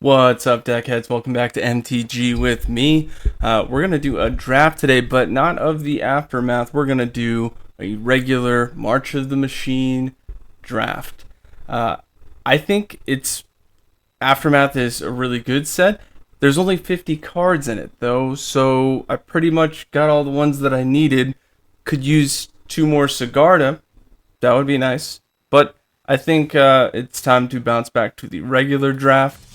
What's up, deckheads? Welcome back to MTG with me. We're going to do a draft today, but not of the Aftermath. We're going to do a regular March of the Machine draft. I think Aftermath is a really good set. There's only 50 cards in it, though, so I pretty much got all the ones that I needed. Could use 2 more Sigarda. That would be nice. But I think it's time to bounce back to the regular draft.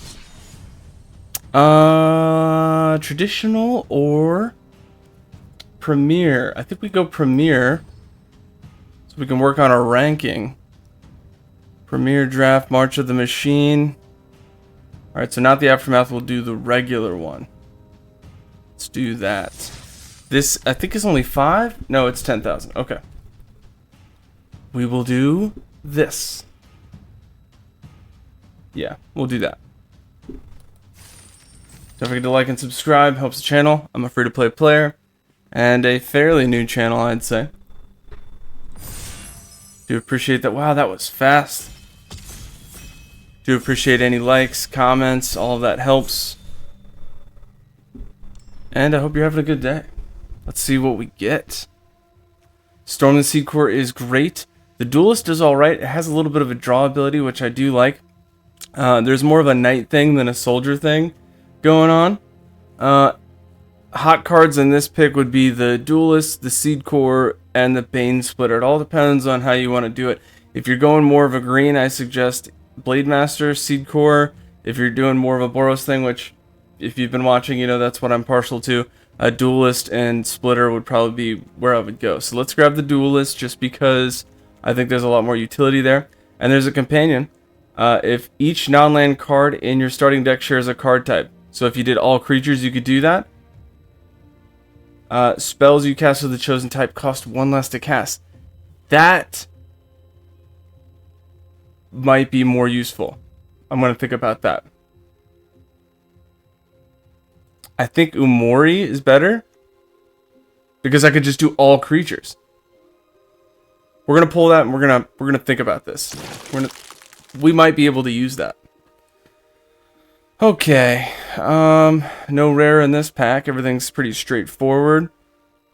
Traditional or Premier? I think we go Premier so we can work on our ranking. Premier draft, March of the Machine. Alright, so not the Aftermath, we'll do the regular one. Let's do that. This, I think, is only 5? No, it's 10,000. Okay. We will do this. Yeah, we'll do that. Don't forget to like and subscribe, helps the channel. I'm a free-to-play player, and a fairly new channel, I'd say. Do appreciate that. Wow, that was fast. Do appreciate any likes, comments, all of that helps. And I hope you're having a good day. Let's see what we get. Storm the Seed Core is great. The Duelist is alright. It has a little bit of a draw ability, which I do like. There's more of a knight thing than a soldier thing going on. Hot cards in this pick would be the Duelist, the Seed Core, and the Bane Splitter. It all depends on how you want to do it. If you're going more of a green, I suggest Blade Master, Seed Core. If you're doing more of a Boros thing, which if you've been watching, you know that's what I'm partial to, a Duelist and Splitter would probably be where I would go. So let's grab the Duelist just because I think there's a lot more utility there. And there's a companion. If each non-land card in your starting deck shares a card type. So if you did all creatures, you could do that. Spells you cast with the chosen type cost 1 less to cast. That might be more useful. I'm going to think about that. I think Umori is better because I could just do all creatures. We're going to pull that and we're going to think about this. We might be able to use that. Okay, no rare in this pack. Everything's pretty straightforward.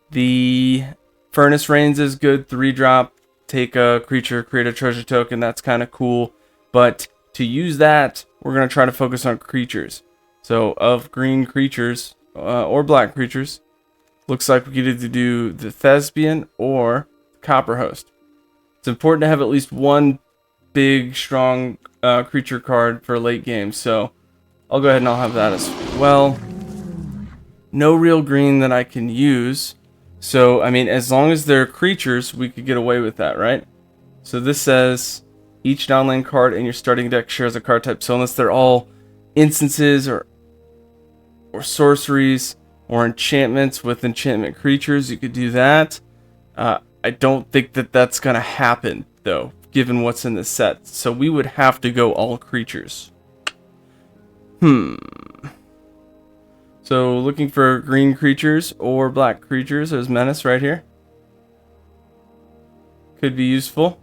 The Furnace Rains is good. 3-drop, take a creature, create a treasure token. That's kind of cool. But to use that, we're going to try to focus on creatures. So, of green creatures, or black creatures, looks like we could either do the Thespian or Copper Host. It's important to have at least one big, strong creature card for late game, so I'll go ahead and I'll have that as well. No real green that I can use. So, I mean, as long as they're creatures, we could get away with that, right? So this says, each non-land card in your starting deck shares a card type. So unless they're all instances or sorceries or enchantments with enchantment creatures, you could do that. I don't think that that's going to happen, though, given what's in the set. So we would have to go all creatures. So looking for green creatures or black creatures. There's Menace right here. Could be useful.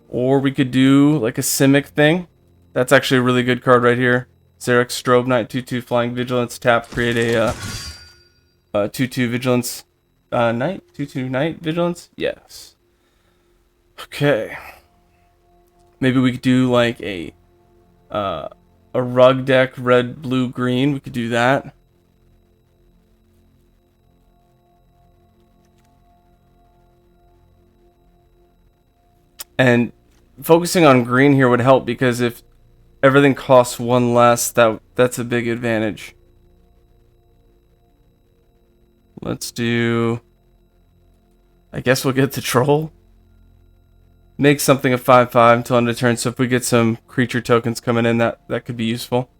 Or we could do like a Simic thing. That's actually a really good card right here. Xeric Strobe Knight, 2/2 Flying Vigilance. Tap, create a 2/2 Vigilance Knight. 2/2 Knight Vigilance? Yes. Okay. Maybe we could do like a rug deck, red, blue, green. We could do that. And focusing on green here would help because if everything costs 1 less, that's a big advantage. Let's do, I guess we'll get the Troll. Make something a 5/5 until end of turn, so if we get some creature tokens coming in, that could be useful.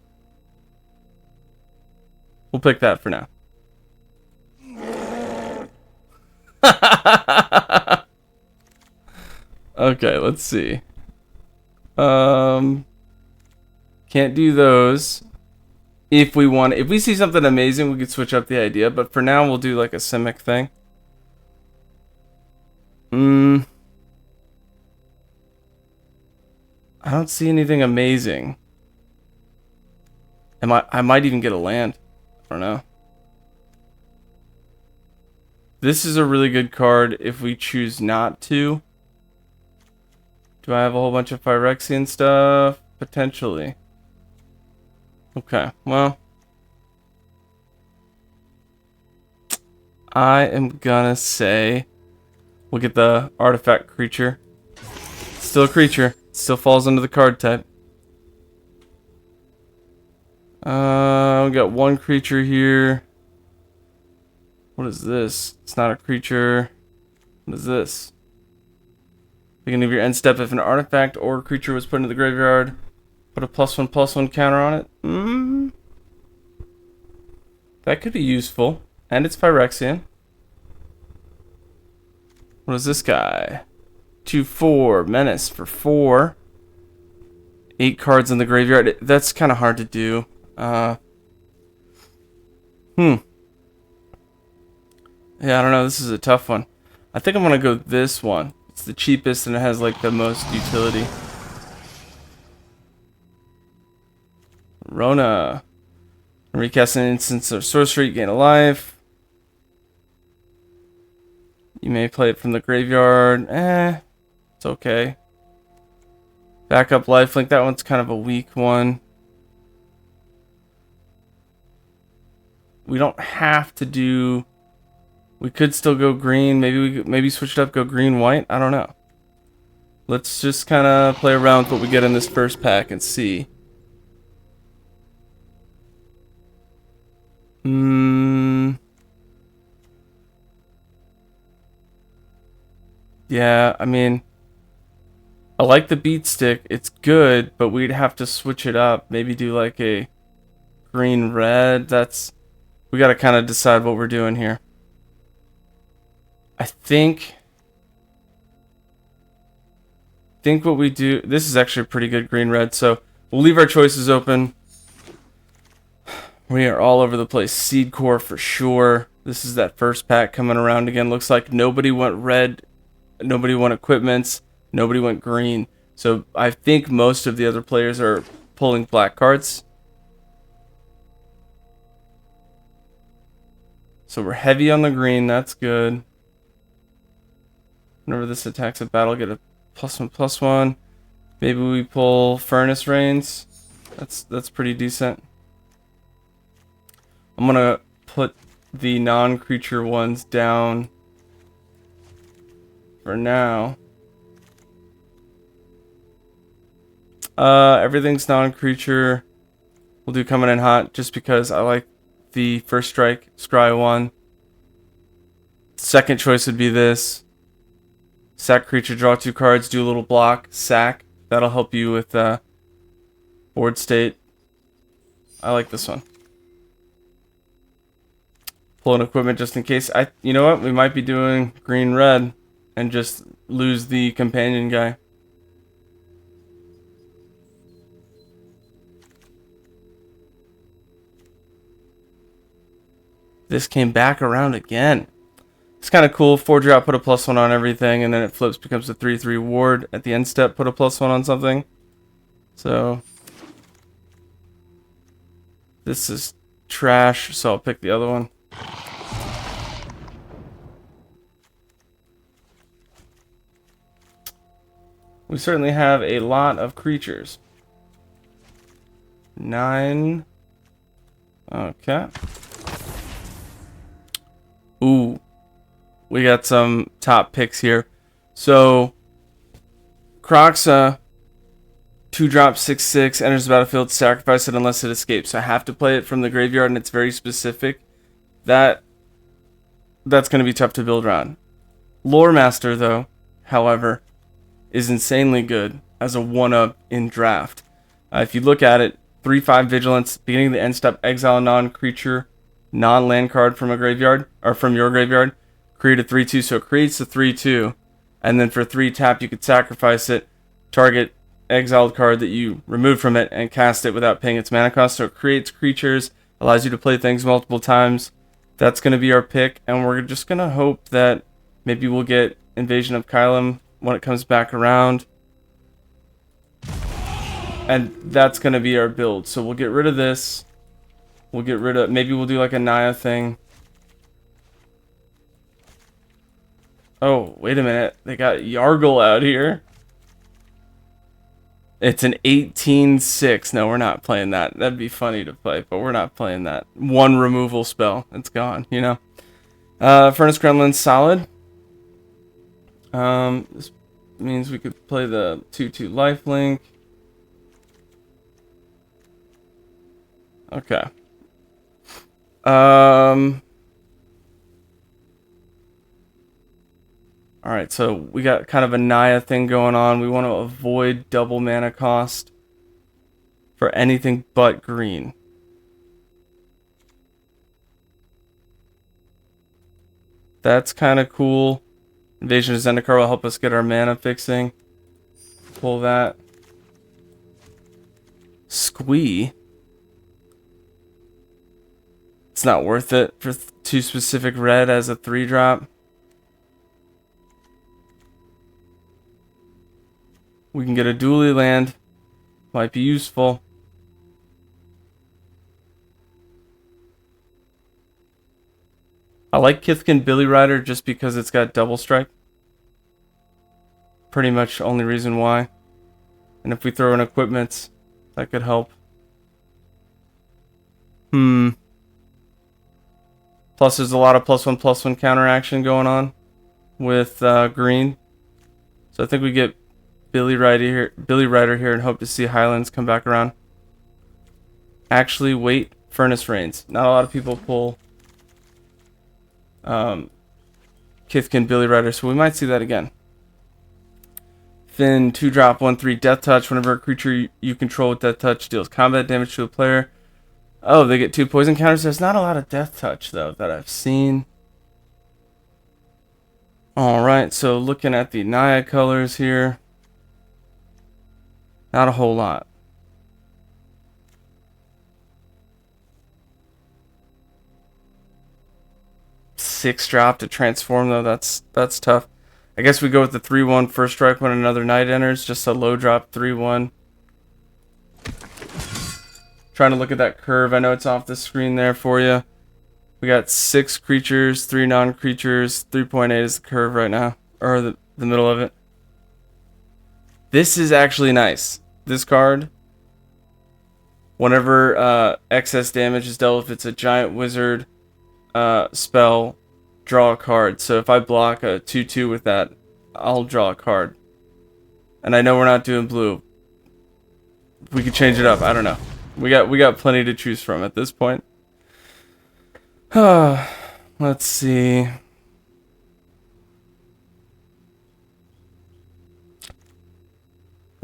We'll pick that for now. Okay, let's see. Can't do those. If we see something amazing, we could switch up the idea, but for now we'll do like a Simic thing. I don't see anything amazing. I might even get a land. I don't know. This is a really good card if we choose not to. Do I have a whole bunch of Phyrexian stuff? Potentially. Okay, well. I am gonna say we'll get the artifact creature. Still a creature. Still falls under the card type. We got one creature here. What is this? It's not a creature. What is this? Beginning of your end step, if an artifact or creature was put into the graveyard, put a +1/+1 counter on it. That could be useful. And it's Phyrexian. What is this guy? 2/4 menace for 4. 8 cards in the graveyard. That's kind of hard to do. Yeah, I don't know. This is a tough one. I think I'm gonna go this one. It's the cheapest and it has like the most utility. Rona. Recast an instance of sorcery, gain a life. You may play it from the graveyard. It's okay. Backup lifelink. That one's kind of a weak one. We don't have to do. We could still go green. Maybe switch it up. Go green white. I don't know. Let's just kind of play around with what we get in this first pack and see. Yeah, I mean, I like the beat stick. It's good, but we'd have to switch it up. Maybe do like a green red. We got to kind of decide what we're doing here. I think what we do, this is actually a pretty good green red, so we'll leave our choices open. We are all over the place. Seed Core for sure. This is that first pack coming around again. Looks like nobody went red, nobody went equipments, nobody went green. So I think most of the other players are pulling black cards. So we're heavy on the green, that's good. Whenever this attacks a battle, get a +1/+1. Maybe we pull Furnace Rains. That's pretty decent. I'm gonna put the non-creature ones down for now. Everything's non-creature. We'll do coming in hot just because I like the first strike, scry 1. Second choice would be this. Sack creature, draw 2 cards, do a little block, sack. That'll help you with board state. I like this one. Pull an equipment just in case. You know what? We might be doing green red and just lose the companion guy. This came back around again. It's kind of cool. 4-drop, put a +1 on everything, and then it flips, becomes a 3/3 ward. At the end step, put a +1 on something. So this is trash, so I'll pick the other one. We certainly have a lot of creatures. 9. Okay. Ooh. We got some top picks here. So, Croxa, 2-drop, 6/6, enters the battlefield, sacrifice it unless it escapes. So I have to play it from the graveyard, and it's very specific. That's going to be tough to build around. Lore Master, though, however, is insanely good as a 1-up in draft. If you look at it, 3/5 vigilance, beginning of the end step, exile a non-creature, non-land card from a graveyard, or from your graveyard. Create a 3/2, so it creates a 3/2, and then for 3 tap you could sacrifice it, target exiled card that you removed from it, and cast it without paying its mana cost. So it creates creatures, allows you to play things multiple times. That's going to be our pick, and we're just going to hope that maybe we'll get Invasion of Kylum when it comes back around. And that's going to be our build. So we'll get rid of this. We'll get rid of... Maybe we'll do like a Naya thing. Oh, wait a minute. They got Yargle out here. It's an 18-6. No, we're not playing that. That'd be funny to play, but we're not playing that. One removal spell. It's gone, you know. Furnace Gremlin, solid. This means we could play the 2/2 lifelink. Okay. Alright, so we got kind of a Naya thing going on. We want to avoid double mana cost for anything but green. That's kind of cool. Invasion of Zendikar will help us get our mana fixing. Pull that. Squee. It's not worth it for 2 specific red as a 3-drop. We can get a dually land. Might be useful. I like Kithkin Billy Rider just because it's got double strike. Pretty much only reason why. And if we throw in equipments, that could help. Plus there's a lot of +1/+1 counteraction going on with green. So I think we get Billy Rider here and hope to see Highlands come back around. Actually, wait, Furnace Rains. Not a lot of people pull Kithkin Billy Rider, so we might see that again. Finn, 2-drop, 1/3 Death Touch. Whenever a creature you control with Death Touch deals combat damage to a player. Oh, they get 2 poison counters. There's not a lot of Death Touch, though, that I've seen. Alright, so looking at the Naya colors here. Not a whole lot. Six-drop to transform, though. That's tough. I guess we go with the 3/1 first strike when another knight enters. Just a low drop 3/1. Trying to look at that curve. I know it's off the screen there for you. We got 6 creatures, 3 non-creatures. 3.8 is the curve right now. Or the middle of it. This is actually nice. This card. Whenever excess damage is dealt, if it's a giant wizard spell, draw a card. So if I block a 2/2 with that, I'll draw a card. And I know we're not doing blue. We could change it up. I don't know. We got plenty to choose from at this point. Let's see.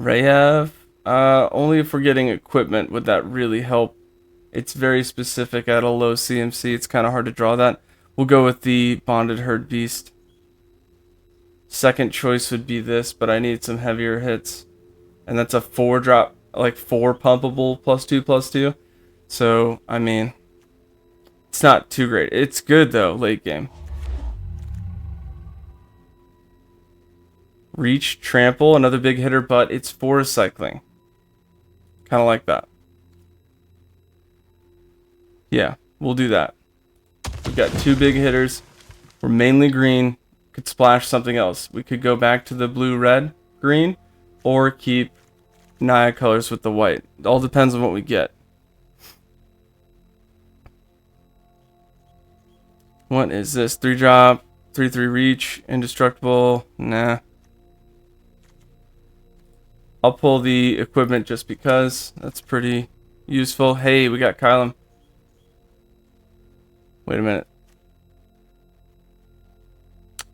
Rayev. Only if we're getting equipment would that really help. It's very specific at a low CMC. It's kind of hard to draw that. We'll go with the Bonded Herd Beast. Second choice would be this, but I need some heavier hits. And that's a 4-drop, like 4 pumpable +2/+2. So, I mean, it's not too great. It's good, though, late game. Reach, Trample, another big hitter, but it's forest cycling. Kind of like that. Yeah, we'll do that. We've got 2 big hitters. We're mainly green. Could splash something else. We could go back to the blue, red, green, or keep Naya colors with the white. It all depends on what we get. What is this? 3-drop, 3/3 reach, indestructible. Nah. I'll pull the equipment just because. That's pretty useful. Hey, we got Kylum. Wait a minute.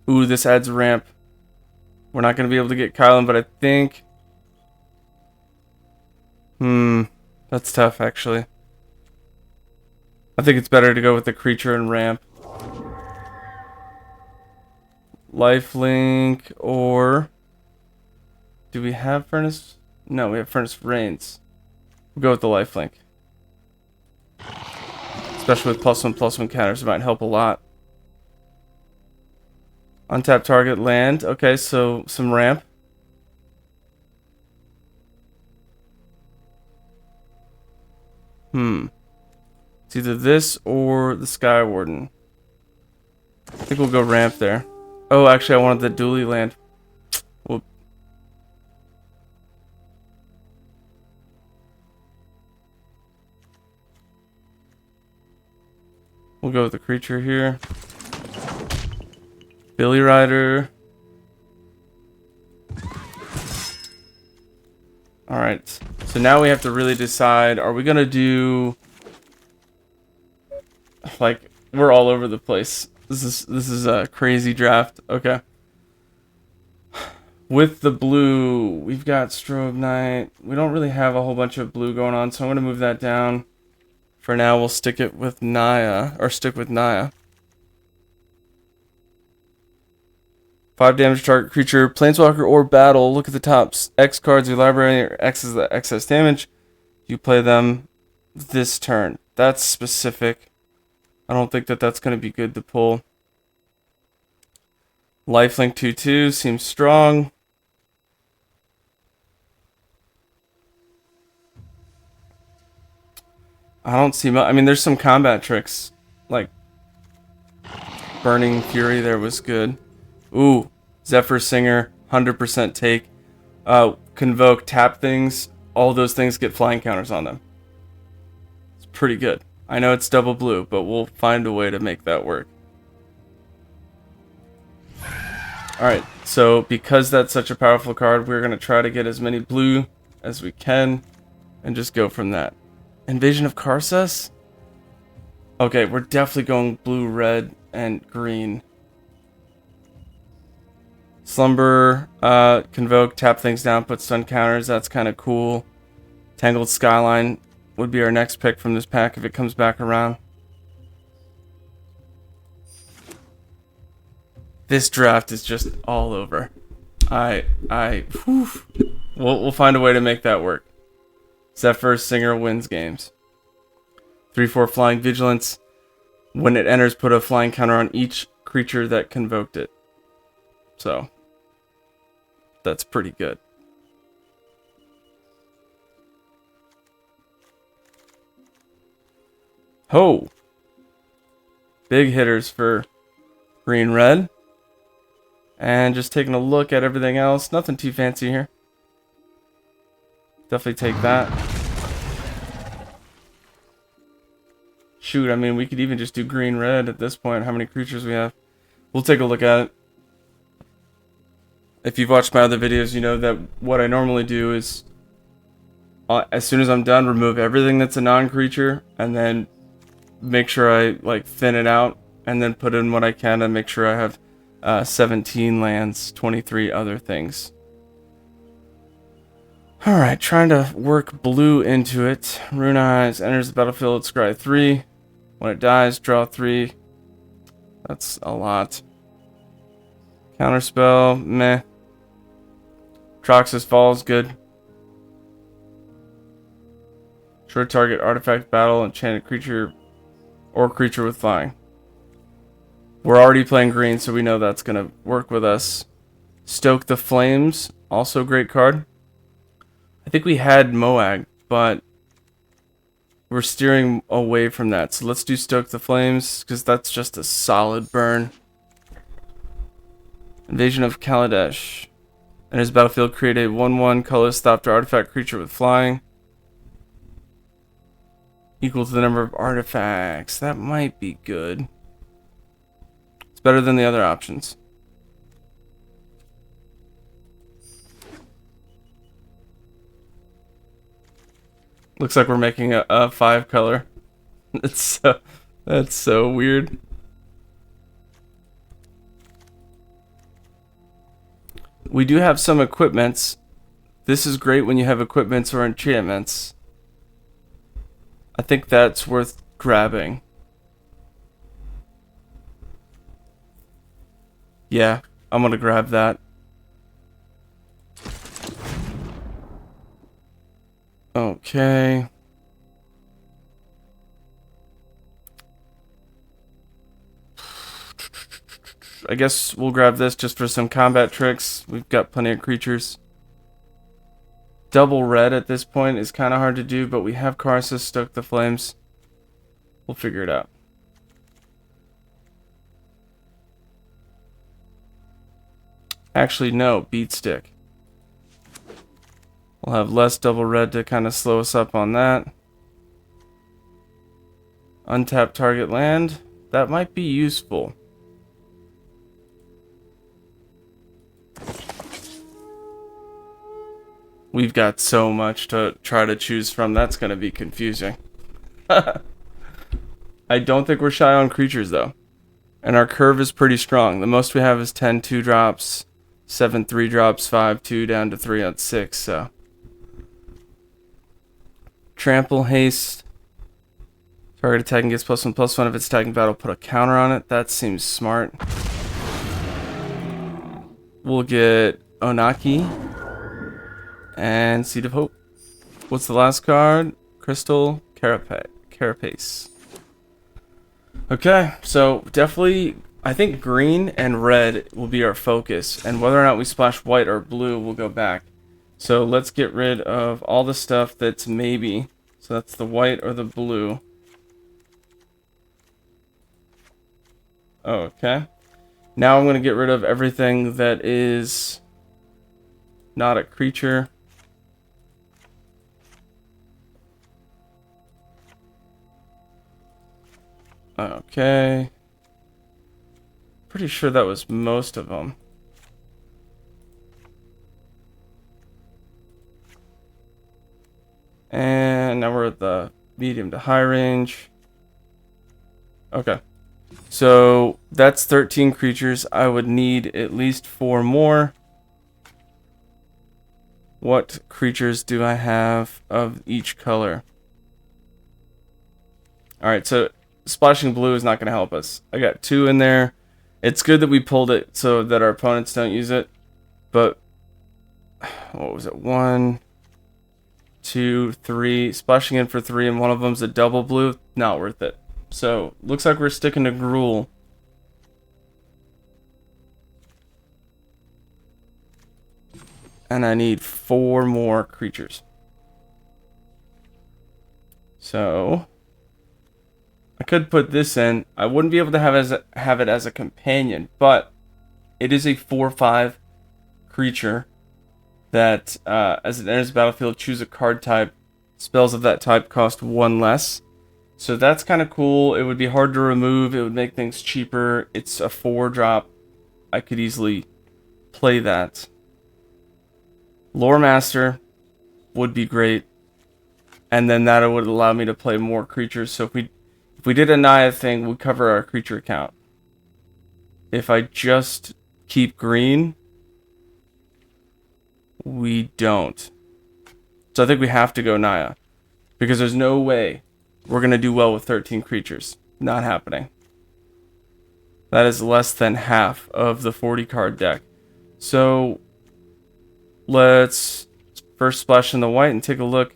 Ooh, this adds a ramp. We're not going to be able to get Kylum, but I think... that's tough, actually. I think it's better to go with the creature and ramp. Lifelink, or... do we have Furnace? No, we have Furnace Rains. We'll go with the lifelink. Especially with +1/+1 counters, it might help a lot. Untap target land. Okay, so some ramp. It's either this or the Sky Warden. I think we'll go ramp there. Oh, actually, I wanted the dually land. We'll go with the creature here. Billy Rider. Alright. So now we have to really decide, are we gonna do, like, we're all over the place. This is a crazy draft. Okay. With the blue, we've got Strobe Knight. We don't really have a whole bunch of blue going on, so I'm gonna move that down. For now, we'll stick it with Naya, or stick with Naya. 5 damage to target creature, planeswalker or battle. Look at the top X cards of your library, or X is the excess damage. You play them this turn. That's specific. I don't think that that's going to be good to pull. Lifelink 2/2 seems strong. I don't see much. I mean, there's some combat tricks. Like, Burning Fury there was good. Ooh, Zephyr Singer, 100% take. Convoke, tap things. All those things get flying counters on them. It's pretty good. I know it's double blue, but we'll find a way to make that work. Alright, so because that's such a powerful card, we're going to try to get as many blue as we can and just go from that. Invasion of Karsus? Okay, we're definitely going blue, red, and green. Slumber, Convoke, tap things down, put stun counters. That's kind of cool. Tangled Skyline would be our next pick from this pack if it comes back around. This draft is just all over. We'll find a way to make that work. Zephyr Singer wins games. 3/4 Flying Vigilance. When it enters, put a flying counter on each creature that convoked it. So, that's pretty good. Ho! Big hitters for green red. And just taking a look at everything else. Nothing too fancy here. Definitely take that. Shoot, I mean, we could even just do green red at this point. How many creatures we have. We'll take a look at it. If you've watched my other videos, you know that what I normally do is, as soon as I'm done, remove everything that's a non-creature, and then make sure I like thin it out, and then put in what I can and make sure I have 17 lands, 23 other things. Alright, trying to work blue into it. Rune Eyes enters the battlefield, scry 3. When it dies, draw 3. That's a lot. Counterspell, meh. Troxus Falls, good. Sure target artifact, battle, enchanted creature, or creature with flying. We're already playing green, so we know that's going to work with us. Stoke the Flames, also great card. I think we had Moag, but we're steering away from that. So let's do Stoke the Flames, because that's just a solid burn. Invasion of Kaladesh. And his battlefield, create a 1/1 colorless after artifact creature with flying. Equal to the number of artifacts. That might be good. It's better than the other options. Looks like we're making a 5-color. That's so weird. We do have some equipments. This is great when you have equipments or enchantments. I think that's worth grabbing. Yeah, I'm gonna grab that. Okay. I guess we'll grab this just for some combat tricks. We've got plenty of creatures. Double red at this point is kind of hard to do, but we have Karsus, Stoke the Flames. We'll figure it out. Actually, no, Beat Stick. We'll have less double red to kind of slow us up on that. Untap target land. That might be useful. We've got so much to try to choose from. That's going to be confusing. I don't think we're shy on creatures, though. And our curve is pretty strong. The most we have is 10 2-drops, 7 3-drops, 5 2, down to 3 on 6. So Trample, Haste. Target attacking gets +1/+1 if it's attacking battle. Put a counter on it. That seems smart. We'll get Onaki and Seed of Hope. What's the last card? Crystal Carapace. Okay, so definitely, I think green and red will be our focus, and whether or not we splash white or blue, we'll go back. So let's get rid of all the stuff that's maybe. So that's the white or the blue. Okay. Now I'm going to get rid of everything that is not a creature. Okay. Pretty sure that was most of them. And now we're at the medium to high range. Okay. So that's 13 creatures. I would need at least 4 more. What creatures do I have of each color? Alright, so splashing blue is not going to help us. I got 2 in there. It's good that we pulled it so that our opponents don't use it. But, what was it? 1, 2, 3. Splashing in for 3 and one of them's a double blue. Not worth it. So, looks like we're sticking to Gruul. And I need 4 more creatures. So, I could put this in. I wouldn't be able to have it as a companion, but it is a 4/5 creature that, as it enters the battlefield, choose a card type. Spells of that type cost 1 less. So that's kind of cool. It would be hard to remove. It would make things cheaper. It's a 4-drop. I could easily play that. Lore Master would be great. And then that would allow me to play more creatures. So if we did a Naya thing, we'd cover our creature count. If I just keep green, we don't. So I think we have to go Naya. Because there's no way we're going to do well with 13 creatures. Not happening. That is less than half of the 40 card deck. So let's first splash in the white and take a look.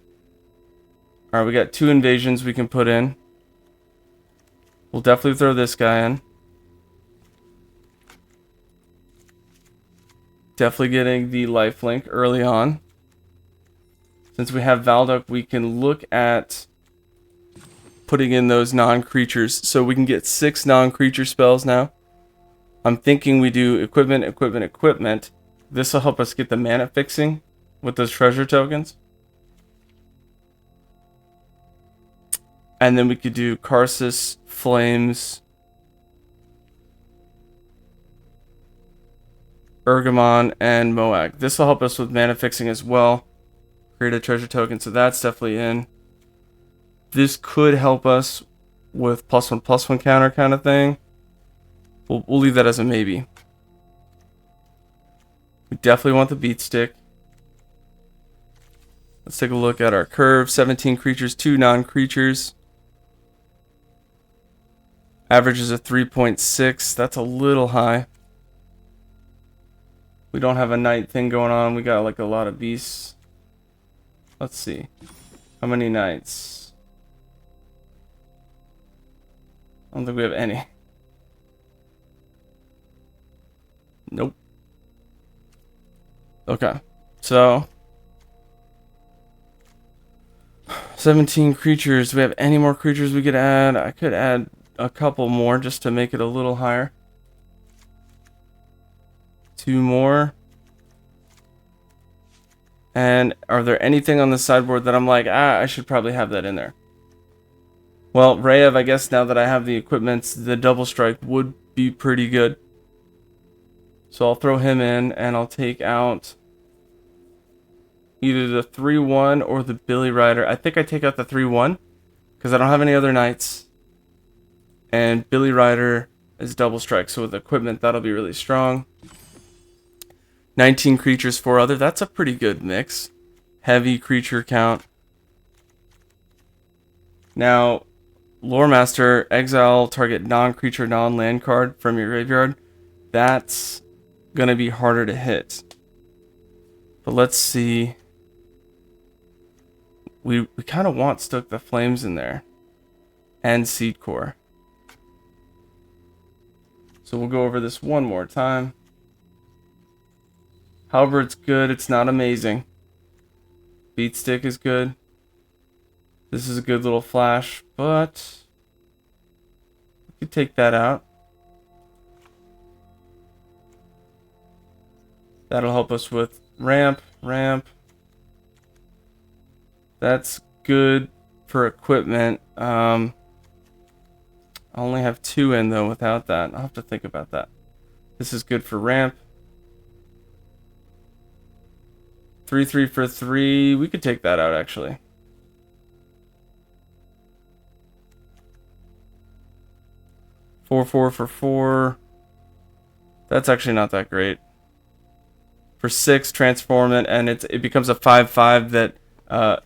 Alright, we got 2 invasions we can put in. We'll definitely throw this guy in. Definitely getting the lifelink early on. Since we have Valduk, we can look at putting in those non-creatures. So we can get 6 non-creature spells now. I'm thinking we do equipment, equipment, equipment. This will help us get the mana fixing with those treasure tokens. And then we could do Karsus, Flames, Urgamon, and Moag. This will help us with mana fixing as well. Create a treasure token, so that's definitely in. This could help us with +1/+1 counter kind of thing. We'll leave that as a maybe. We definitely want the beat stick. Let's take a look at our curve. 17 creatures, 2 non-creatures. Average is a 3.6. That's a little high. We don't have a night thing going on. We got like a lot of beasts. Let's see. How many nights? I don't think we have any. Nope. Okay. So 17 creatures. Do we have any more creatures we could add? I could add a couple more just to make it a little higher. 2 more. And are there anything on the sideboard that I'm like, I should probably have that in there? Well, Rayev, I guess now that I have the equipment, the double strike would be pretty good. So I'll throw him in, and I'll take out either the 3/1 or the Billy Rider. I think I take out the 3/1 because I don't have any other knights. And Billy Rider is double strike, so with equipment that'll be really strong. 19 creatures, 4 other. That's a pretty good mix. Heavy creature count. Now, Lore Master, exile target non-creature, non-land card from your graveyard. That's gonna be harder to hit. But let's see. We kind of want Stoke the Flames in there. And Seed Core. So we'll go over this one more time. However, it's good. It's not amazing. Beat Stick is good. This is a good little flash, but we could take that out. That'll help us with ramp. That's good for equipment. I only have 2 in though without that. I'll have to think about that. This is good for ramp. 3/3 for 3. We could take that out actually. Four for 4. That's actually not that great. For 6, transform it, and it becomes a 5/5 that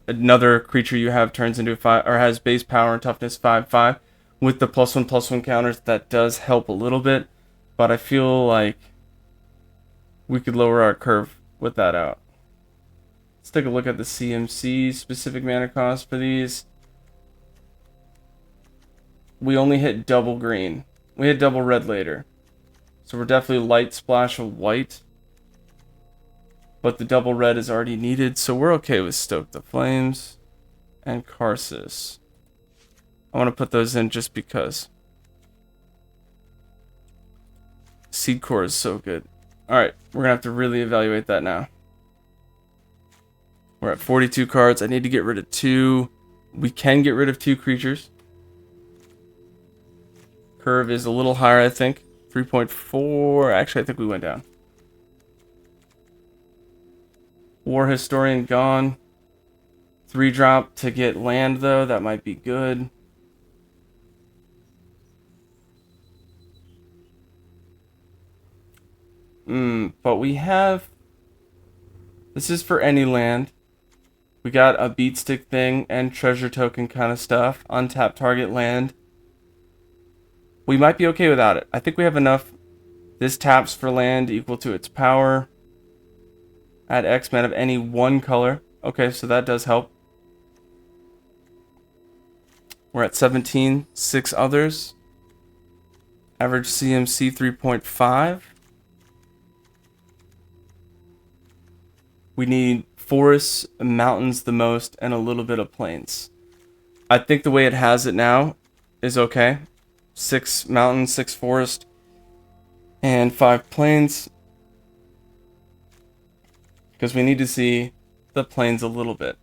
another creature you have turns into a 5 or has base power and toughness 5/5. With the +1/+1 counters, that does help a little bit, but I feel like we could lower our curve with that out. Let's take a look at the CMC specific mana cost for these. We only hit double green. We hit double red later. So we're definitely light splash of white. But the double red is already needed, so we're okay with Stoke the Flames and Karsus. I want to put those in just because. Seed Core is so good. Alright, we're going to have to really evaluate that now. We're at 42 cards. I need to get rid of 2. We can get rid of 2 creatures. Curve is a little higher, I think. 3.4. Actually, I think we went down. War Historian gone. 3-drop to get land, though. That might be good. But we have... This is for any land. We got a beat stick thing and treasure token kind of stuff. Untap target land. We might be okay without it. I think we have enough. This taps for land equal to its power. Add X mana of any one color. Okay, so that does help. We're at 17. 6 others. Average CMC 3.5. We need forests, mountains the most, and a little bit of plains. I think the way it has it now is okay. 6 mountains, 6 forest, and 5 plains. Because we need to see the plains a little bit.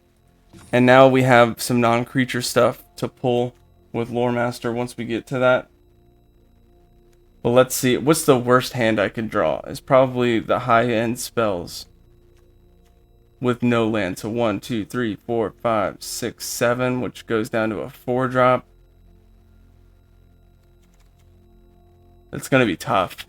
And now we have some non-creature stuff to pull with Lore Master once we get to that. But let's see. What's the worst hand I could draw? It's probably the high-end spells. With no land. So 1, 2, 3, 4, 5, 6, 7, which goes down to a 4-drop. It's going to be tough.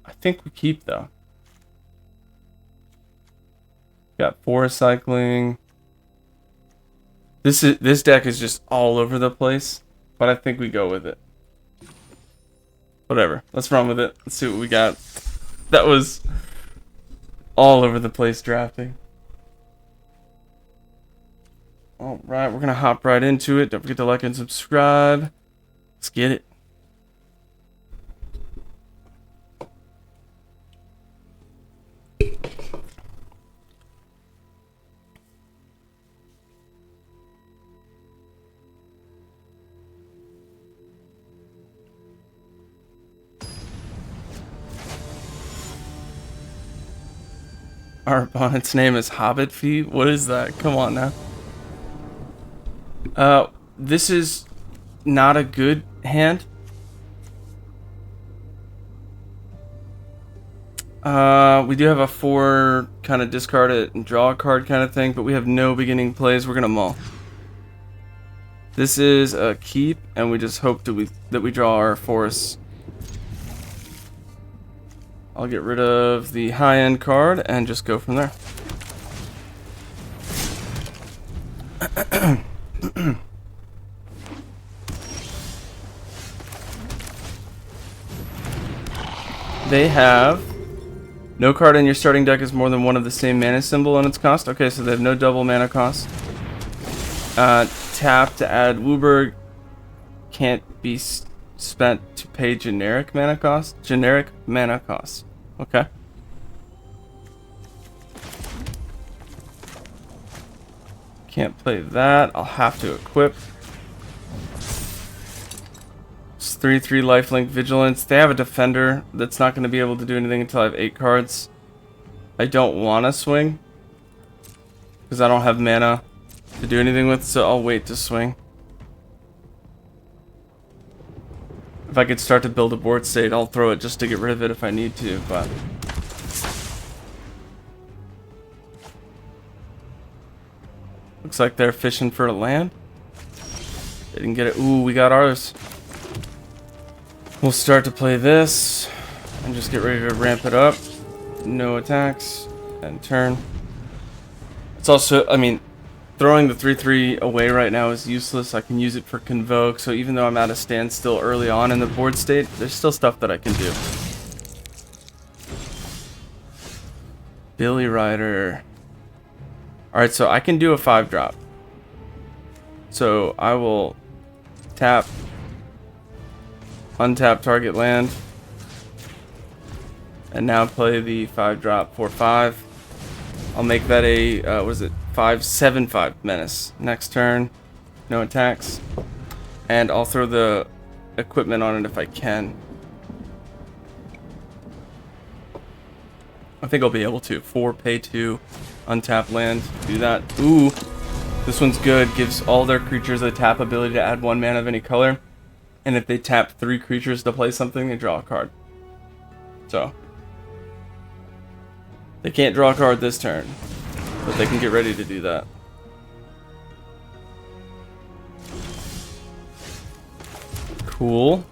I think we keep though. Got forest cycling. This deck is just all over the place, but I think we go with it. Whatever. Let's run with it. Let's see what we got. That was all over the place drafting. Alright, we're gonna hop right into it. Don't forget to like and subscribe. Let's get it. Our opponent's name is Hobbit Feet? What is that? Come on now. This is not a good hand. We do have a 4 kind of discard it and draw a card kind of thing, but we have no beginning plays. We're gonna mull. This is a keep, and we just hope that we draw our forests. I'll get rid of the high-end card and just go from there. They have no card in your starting deck is more than one of the same mana symbol on its cost. Okay, so they have no double mana cost. Tap to add Wooburg. Can't be spent to pay generic mana cost. Generic mana cost. Okay. Can't play that. I'll have to equip. It's 3/3 lifelink vigilance. They have a defender that's not going to be able to do anything until I have 8 cards. I don't want to swing because I don't have mana to do anything with, so I'll wait to swing. If I could start to build a board state, I'll throw it just to get rid of it if I need to, but... Looks like they're fishing for a land. They didn't get it. Ooh, we got ours. We'll start to play this and just get ready to ramp it up. No attacks and turn. It's also, I mean, throwing the 3/3 away right now is useless. I can use it for Convoke, so even though I'm at a standstill early on in the board state, there's still stuff that I can do. Billy Rider. Alright, so I can do a 5-drop. So I will tap, untap target land, and now play the 5-drop for 5. I'll make that a, what is it? 5/7/5 menace. Next turn, no attacks. And I'll throw the equipment on it if I can. I think I'll be able to. 4, pay 2, untap land, do that. Ooh, this one's good. Gives all their creatures a tap ability to add 1 mana of any color. And if they tap 3 creatures to play something, they draw a card. So, they can't draw a card this turn, but they can get ready to do that. Cool.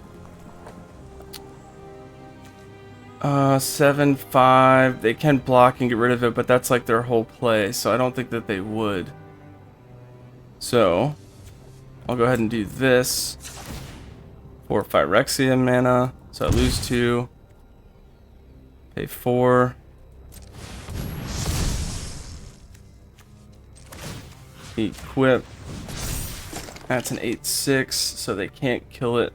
7/5. They can block and get rid of it, but that's like their whole play, so I don't think that they would. So, I'll go ahead and do this. 4 Phyrexian mana, so I lose 2. Pay 4. Equip. That's an 8/6, so they can't kill it.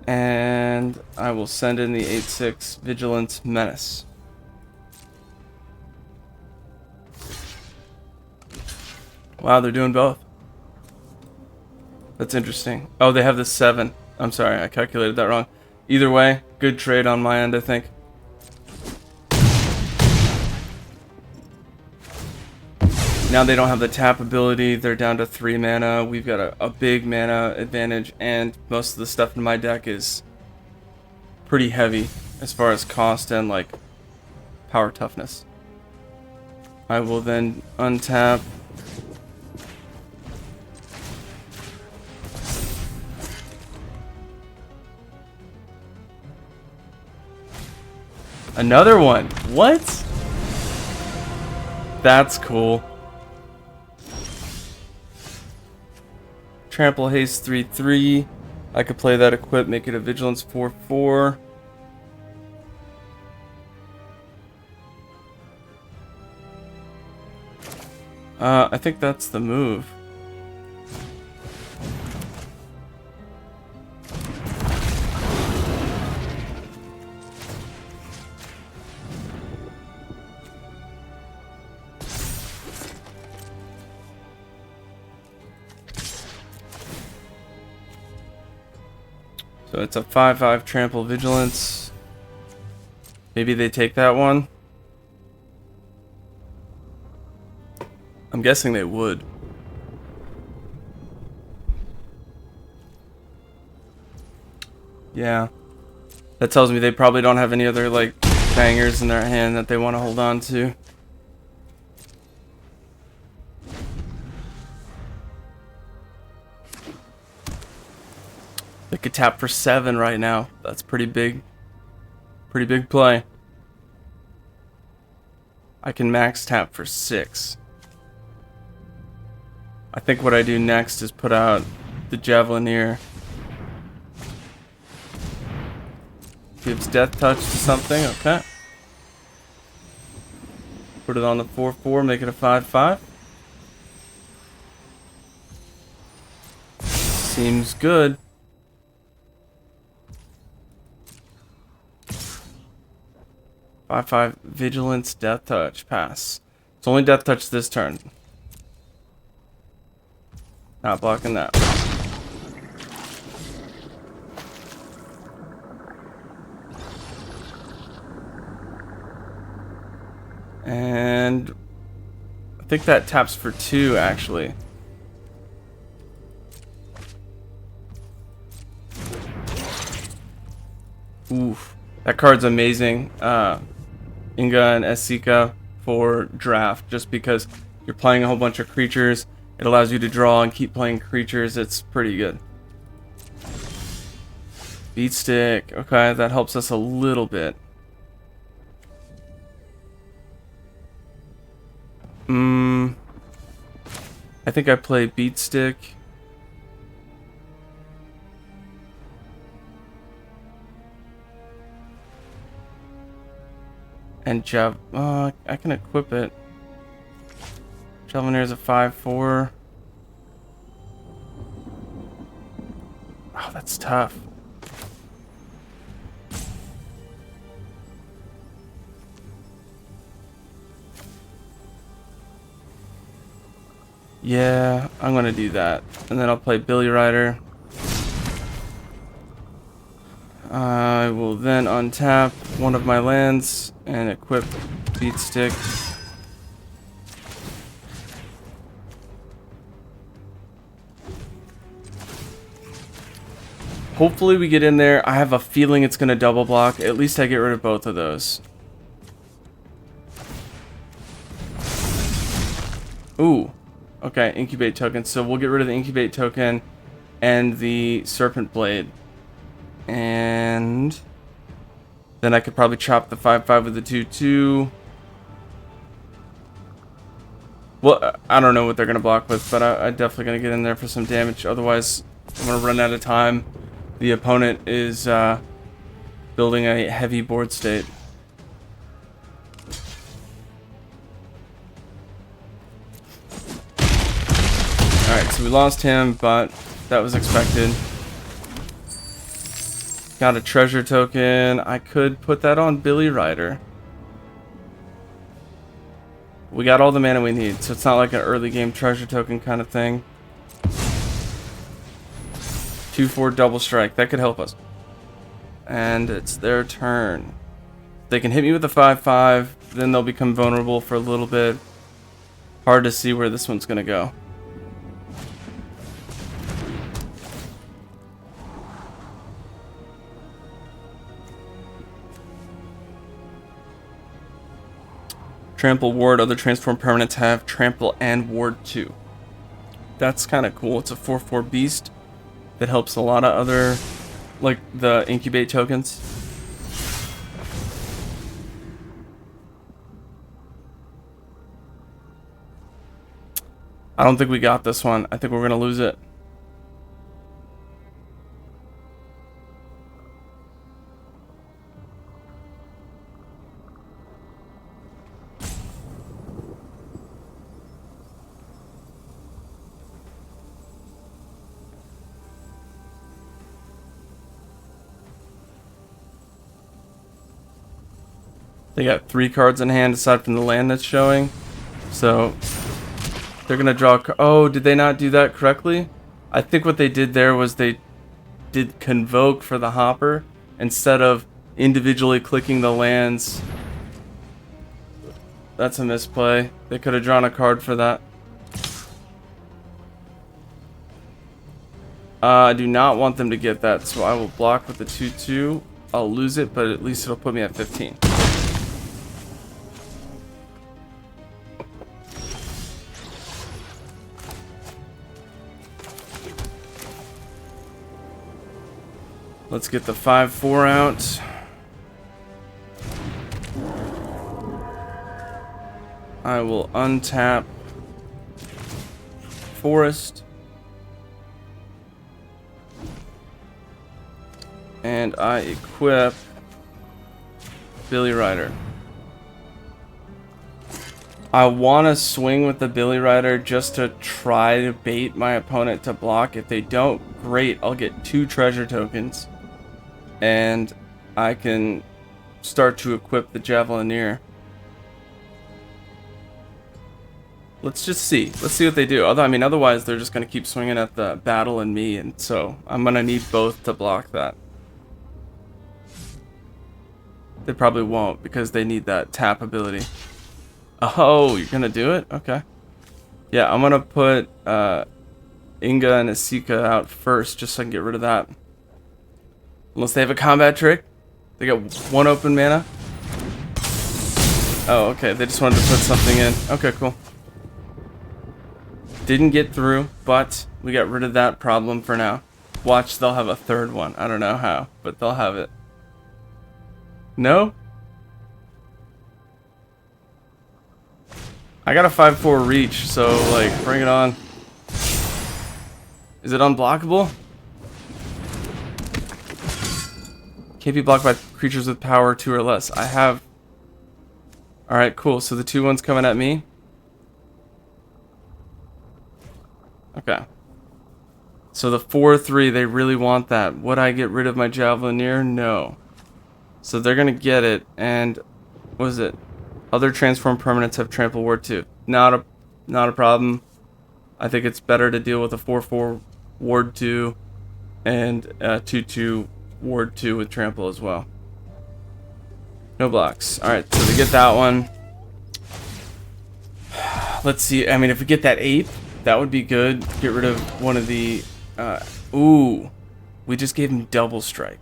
And I will send in the 8/6 Vigilance Menace. Wow, they're doing both. That's interesting. Oh, they have the 7. I'm sorry, I calculated that wrong. Either way, good trade on my end, I think. Now they don't have the tap ability. They're down to 3 mana. We've got a big mana advantage, and most of the stuff in my deck is pretty heavy as far as cost and like power toughness. I will then untap. Another one. What? That's cool. Trample haste 3/3. I could play that equip, make it a vigilance 4/4. I think that's the move. So it's a 5/5 trample vigilance. Maybe they take that one. I'm guessing they would. Yeah. That tells me they probably don't have any other, like, bangers in their hand that they want to hold on to. They could tap for 7 right now. That's pretty big. Pretty big play. I can max tap for 6. I think what I do next is put out the Javelineer. Gives death touch to something, okay. Put it on the 4/4, make it a 5/5. Seems good. Five vigilance, death touch, pass. It's only death touch this turn. Not blocking that. And I think that taps for 2 actually. Oof. That card's amazing. Inga and Esika for draft, just because you're playing a whole bunch of creatures. It allows you to draw and keep playing creatures. It's pretty good. Beat stick. Okay, that helps us a little bit. I think I play beat stick. And I can equip it. Javelineer is a 5/4. Oh, that's tough. Yeah, I'm gonna do that. And then I'll play Billy Rider. I will then untap one of my lands and equip Beat Stick. Hopefully we get in there. I have a feeling it's going to double block. At least I get rid of both of those. Ooh. Okay, incubate token. So we'll get rid of the incubate token and the serpent blade. And then I could probably chop the 5/5 with the 2/2. Well, I don't know what they're going to block with, but I'm definitely going to get in there for some damage. Otherwise, I'm going to run out of time. The opponent is building a heavy board state. Alright, so we lost him, but that was expected. Got a treasure token. I could put that on Billy Rider. We got all the mana we need, so it's not like an early game treasure token kind of thing. 2/4 double strike. That could help us. And it's their turn. They can hit me with a 5/5, then they'll become vulnerable for a little bit. Hard to see where this one's going to go. Trample ward. Other transform permanents have trample and ward too. That's kind of cool. It's a 4/4 beast that helps a lot of other, like the incubate tokens. I don't think we got this one. I think we're gonna lose it. They got 3 cards in hand aside from the land that's showing. So they're going to draw... Oh, did they not do that correctly? I think what they did there was they did Convoke for the Hopper instead of individually clicking the lands. That's a misplay. They could have drawn a card for that. I do not want them to get that, so I will block with the 2/2. I'll lose it, but at least it'll put me at 15. Let's get the 5/4 out. I will untap Forest. And I equip Billy Rider. I want to swing with the Billy Rider just to try to bait my opponent to block. If they don't, great. I'll get 2 treasure tokens. And I can start to equip the Javelineer. Let's just see. Let's see what they do. Although, I mean, otherwise they're just going to keep swinging at the battle and me. And so I'm going to need both to block that. They probably won't because they need that tap ability. Oh, you're going to do it? Okay. Yeah, I'm going to put Inga and Asika out first just so I can get rid of that. Unless they have a combat trick. They got 1 open mana. Oh, okay. They just wanted to put something in. Okay, cool. Didn't get through, but we got rid of that problem for now. Watch, they'll have a 3rd one. I don't know how, but they'll have it. No? I got a 5/4 reach, so, like, bring it on. Is it unblockable? Can't be blocked by creatures with power 2 or less. I have... Alright, cool. So the 2/1's coming at me. Okay. So the 4/3, they really want that. Would I get rid of my Javelineer? No. So they're going to get it. And what is it? Other transform permanents have trample ward 2. Not a problem. I think it's better to deal with a 4/4 ward 2 and a 2/2 ward 2 with trample as well. No blocks. Alright, so they get that one. Let's see. I mean, if we get that 8, that would be good. Get rid of one of the... ooh. We just gave him double strike.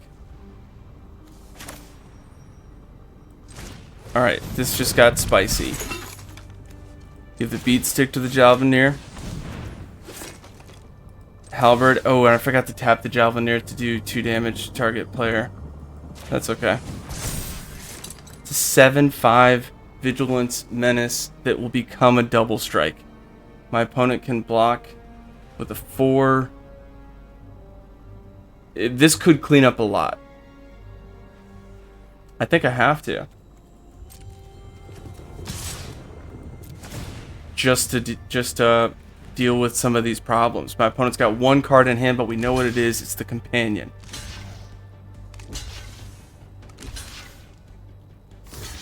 Alright, this just got spicy. Give the beat stick to the Javelineer. Halberd. Oh, and I forgot to tap the Javelineer to do 2 damage to target player. That's okay. It's a 7/5 Vigilance Menace that will become a double strike. My opponent can block with a 4. This could clean up a lot. I think I have to. Just to deal with some of these problems. My opponent's got 1 card in hand, but we know what it is. It's the Companion.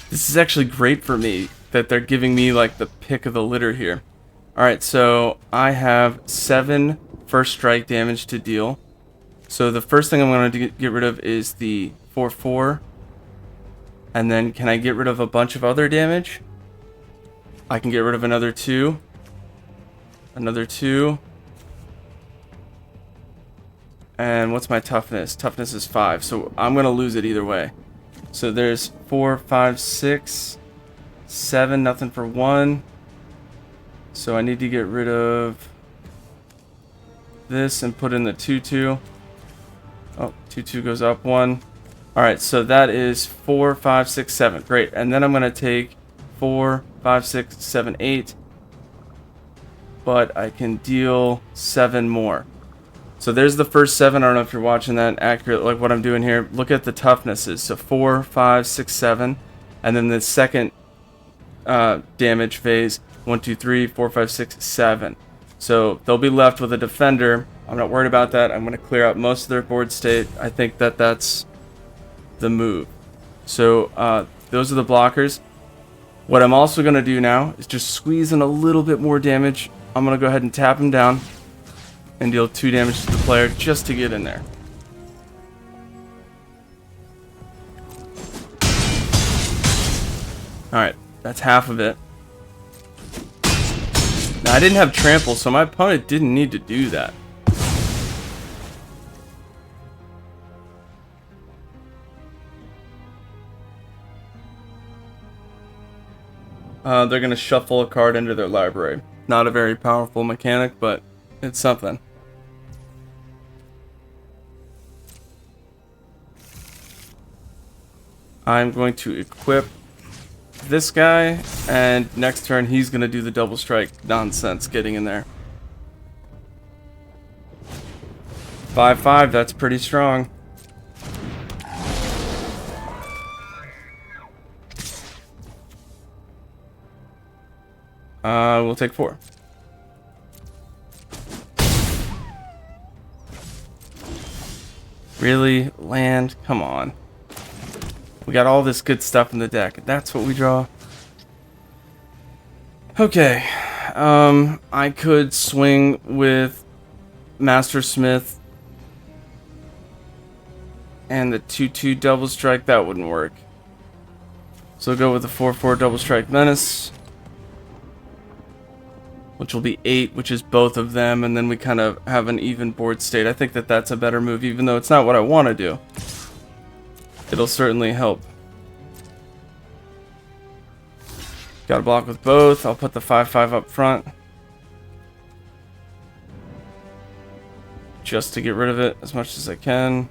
This is actually great for me that they're giving me like the pick of the litter here. Alright, so I have 7 first strike damage to deal. So the first thing I'm going to get rid of is the 4/4. And then can I get rid of a bunch of other damage? I can get rid of another 2. Another 2. And what's my toughness? Toughness is 5, so I'm going to lose it either way. So there's 4, 5, 6, 7, nothing for 1. So I need to get rid of this and put in the 2/2. Oh, 2/2 goes up 1. Alright, so that is 4, 5, 6, 7. Great. And then I'm going to take 4, 5, 6, 7, 8. But I can deal 7 more. So there's the first 7. I don't know if you're watching that accurate, like what I'm doing here. Look at the toughnesses. So 4, 5, 6, 7. And then the second damage phase, 1, 2, 3, 4, 5, 6, 7. So they'll be left with a defender. I'm not worried about that. I'm going to clear out most of their board state. I think that that's the move. So Those are the blockers. What I'm also going to do now is just squeeze in a little bit more damage. I'm going to go ahead and tap him down and deal 2 damage to the player just to get in there. Alright, that's half of it. Now, I didn't have trample, so my opponent didn't need to do that. They're going to shuffle a card into their library. Not a very powerful mechanic, but it's something. I'm going to equip this guy, and next turn he's going to do the double strike nonsense getting in there. 5/5, that's pretty strong. We'll take 4. Really? Land? Come on. We got all this good stuff in the deck. That's what we draw. Okay. I could swing with Master Smith and the 2/2 double strike. That wouldn't work. So go with the 4/4 double strike menace, which will be 8, which is both of them, and then we kind of have an even board state. I think that that's a better move, even though it's not what I want to do. It'll certainly help. Got to block with both. I'll put the 5/5 up front, just to get rid of it as much as I can.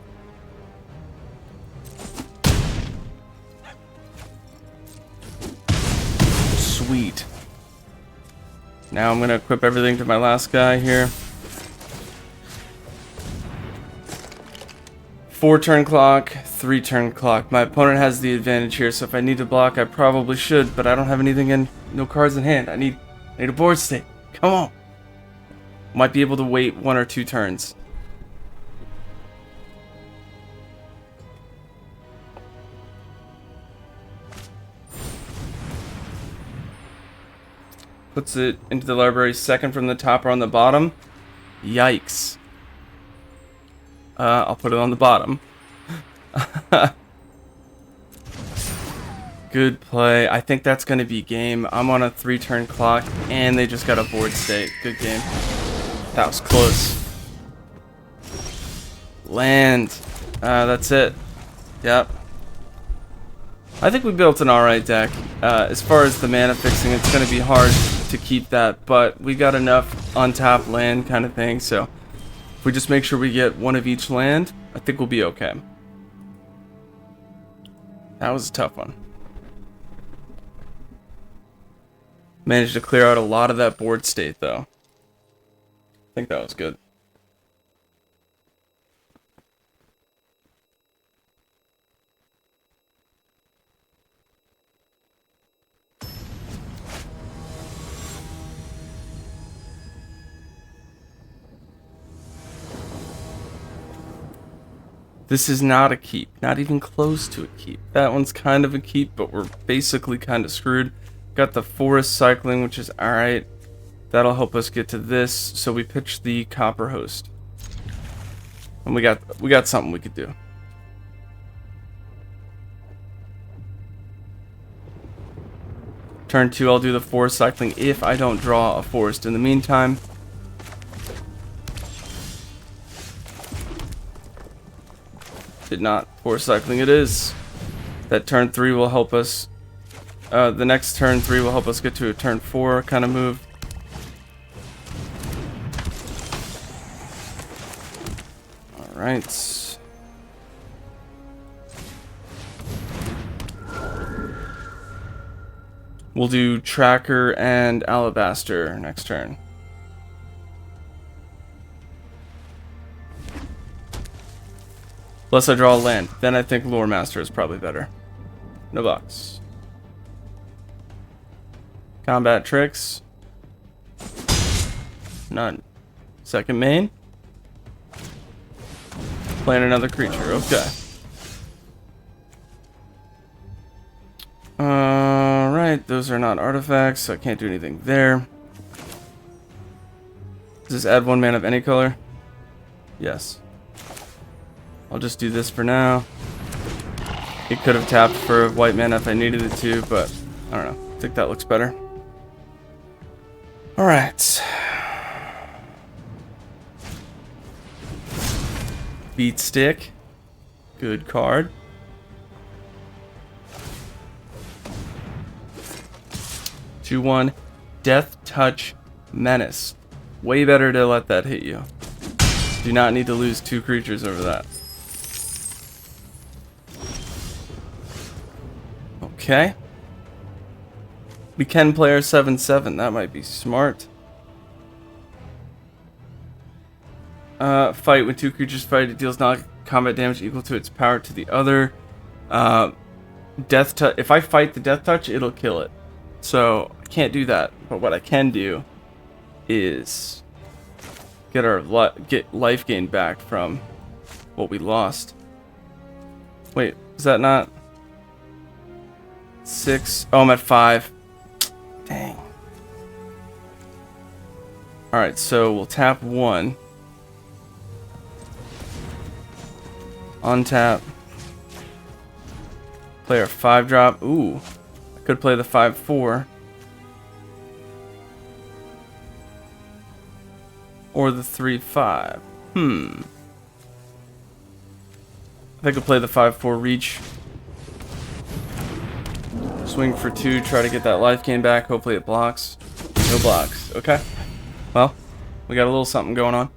Sweet. Now I'm going to equip everything to my last guy here. 4 turn clock, 3 turn clock. My opponent has the advantage here, so if I need to block, I probably should, but I don't have anything in, no cards in hand. I need a board state. Come on. Might be able to wait 1 or 2 turns. Puts it into the library second from the top or on the bottom. Yikes. I'll put it on the bottom. Good play. I think that's going to be game. I'm on a 3 turn clock, and they just got a board state. Good game. That was close. Land. That's it. Yep. I think we built an alright deck. As far as the mana fixing, it's going to be hard to keep that, but we got enough untapped land kind of thing, so if we just make sure we get 1 of each land, I think we'll be okay. That was a tough one. Managed to clear out a lot of that board state, though. I think that was good. This is not a keep, not even close to a keep. That one's kind of a keep, but we're basically kind of screwed. Got the forest cycling, which is alright. That'll help us get to this, so we pitch the copper host. And we got something we could do. Turn 2, I'll do the forest cycling if I don't draw a forest in the meantime. Did not. Forest cycling it is. That turn 3 will help us. The next turn 3 will help us get to a turn 4 kind of move. Alright. We'll do Tracker and Alabaster next turn. Unless I draw a land. Then I think Lore Master is probably better. No box. Combat tricks. None. Second main. Playing another creature. Okay. Alright, those are not artifacts, so I can't do anything there. Does this add 1 mana of any color? Yes. I'll just do this for now. It could have tapped for white mana if I needed it to, but I don't know. I think that looks better. Alright. Beat Stick. Good card. Two one. Death Touch Menace. Way better to let that hit you. Do not need to lose 2 creatures over that. Okay. We can play our 7/7. That might be smart. Fight. When 2 creatures fight, it deals non-combat damage equal to its power to the other. Death touch. If I fight the Death Touch, it'll kill it. So I can't do that. But what I can do is get our life gain back from what we lost. Wait, is that not 6? Oh, I'm at 5. Dang. Alright, so we'll tap 1. Untap. Play our 5-drop. Ooh. I could play the 5/4. Or the 3/5. I think I could play the 5/4 reach. Swing for 2, try to get that life gain back. Hopefully it blocks. No blocks. Okay. Well, we got a little something going on.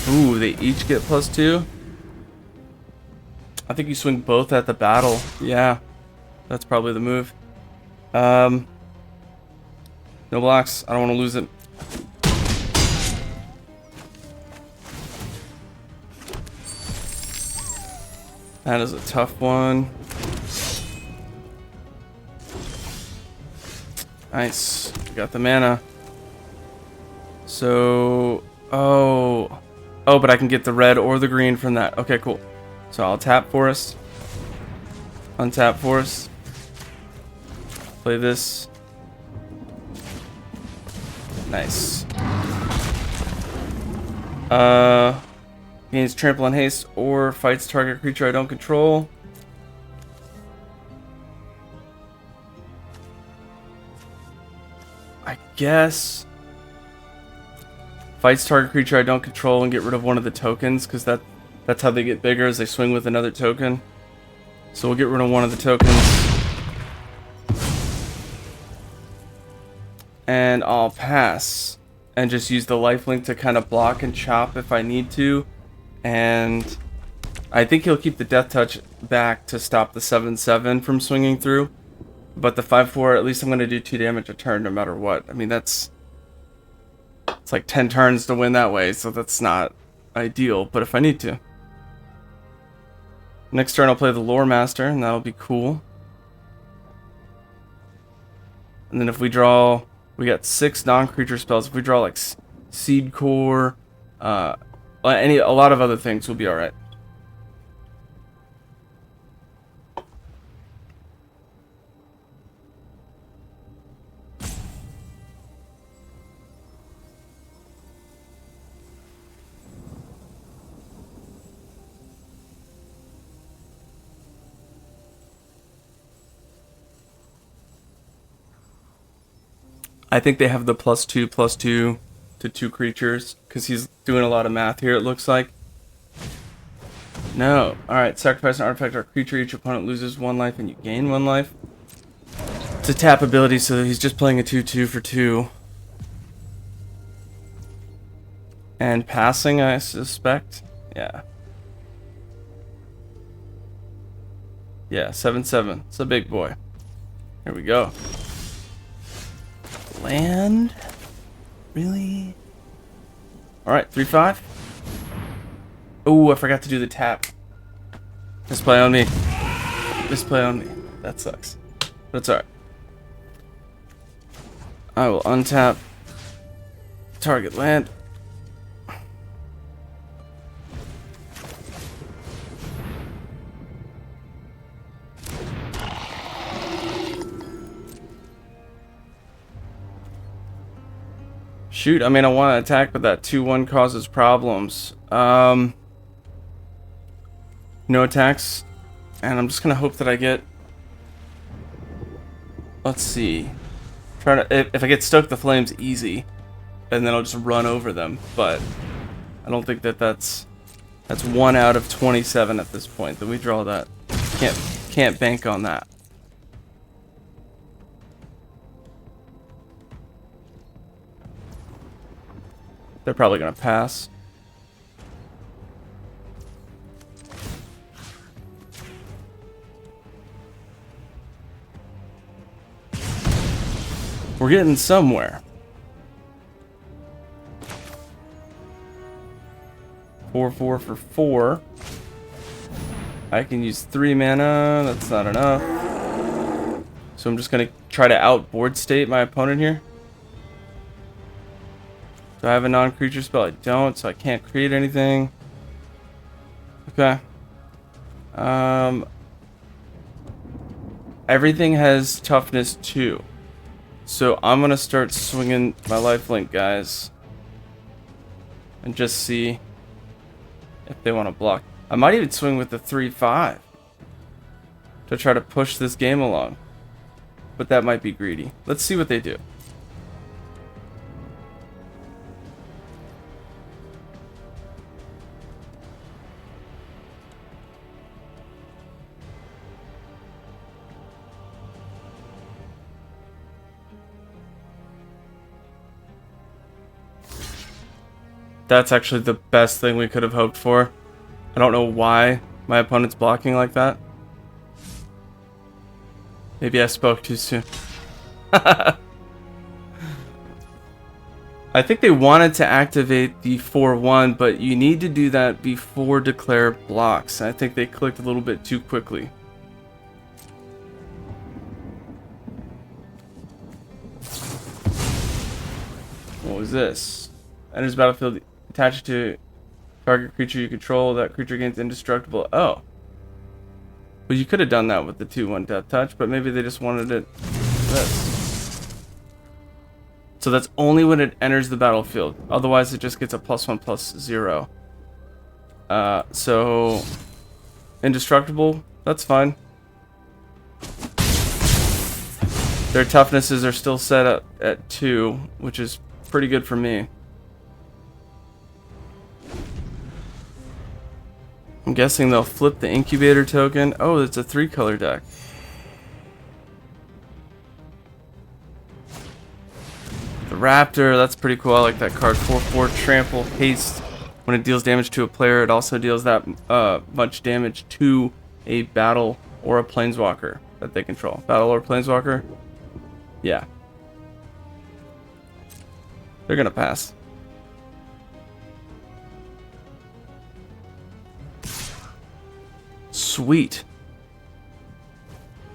Ooh, they each get +2. I think you swing both at the battle. Yeah, that's probably the move. No blocks. I don't want to lose it. That is a tough one. Nice. We got the mana. So, oh, but I can get the red or the green from that. Okay, cool. So I'll tap Forest, untap Forest, play this. Nice. Gains trample and haste or fights target creature I don't control. I guess fights target creature I don't control and get rid of one of the tokens, because that's how they get bigger, as they swing with another token. So we'll get rid of one of the tokens. And I'll pass and just use the lifelink to kind of block and chop if I need to. And I think he'll keep the Death Touch back to stop the 7/7 from swinging through. But the 5/4, at least I'm going to do 2 damage a turn no matter what. I mean, it's like 10 turns to win that way, so that's not ideal, but if I need to. Next turn I'll play the Lore Master, and that'll be cool. And then if we draw, we got 6 non-creature spells. If we draw like Seed Core, a lot of other things will be alright. I think they have the +2/+2 to 2 creatures, because he's doing a lot of math here, it looks like. No. Alright, sacrifice an artifact or creature. Each opponent loses 1 life and you gain 1 life. It's a tap ability, so he's just playing a 2/2 for 2. And passing, I suspect. Yeah. Yeah, 7/7. It's a big boy. Here we go. Land? Really? Alright, 3/5. Oh, I forgot to do the tap. Misplay on me. Misplay on me. That sucks. But it's alright. I will untap. Target land. Shoot, I mean, I want to attack, but that 2/1 causes problems. No attacks, and I'm just gonna hope that I get. Let's see. Try to if I get Stoke the Flames easy, and then I'll just run over them. But I don't think that's 1 out of 27 at this point that we draw that. Can't bank on that. They're probably gonna pass. We're getting somewhere. 4/4 for 4. I can use 3 mana. That's not enough. So I'm just gonna try to outboard state my opponent here. Do I have a non-creature spell? I don't, so I can't create anything. Okay. Everything has toughness 2. So I'm gonna start swinging my lifelink, guys. And just see if they want to block. I might even swing with the 3/5 to try to push this game along. But that might be greedy. Let's see what they do. That's actually the best thing we could have hoped for. I don't know why my opponent's blocking like that. Maybe I spoke too soon. I think they wanted to activate the 4/1, but you need to do that before declare blocks. I think they clicked a little bit too quickly. What was this? Enters battlefield. Attach it to target creature you control. That creature gains indestructible. Oh. Well, you could have done that with the 2/1 Death Touch, but maybe they just wanted it this. So that's only when it enters the battlefield. Otherwise, it just gets a +1/+0. So indestructible. That's fine. Their toughnesses are still set up at 2, which is pretty good for me. I'm guessing they'll flip the incubator token. Oh, it's a 3-color deck. The Raptor, that's pretty cool. I like that card. 4/4 trample haste. When it deals damage to a player, it also deals that much damage to a battle or a planeswalker that they control. Battle or planeswalker? Yeah. They're gonna pass. Sweet.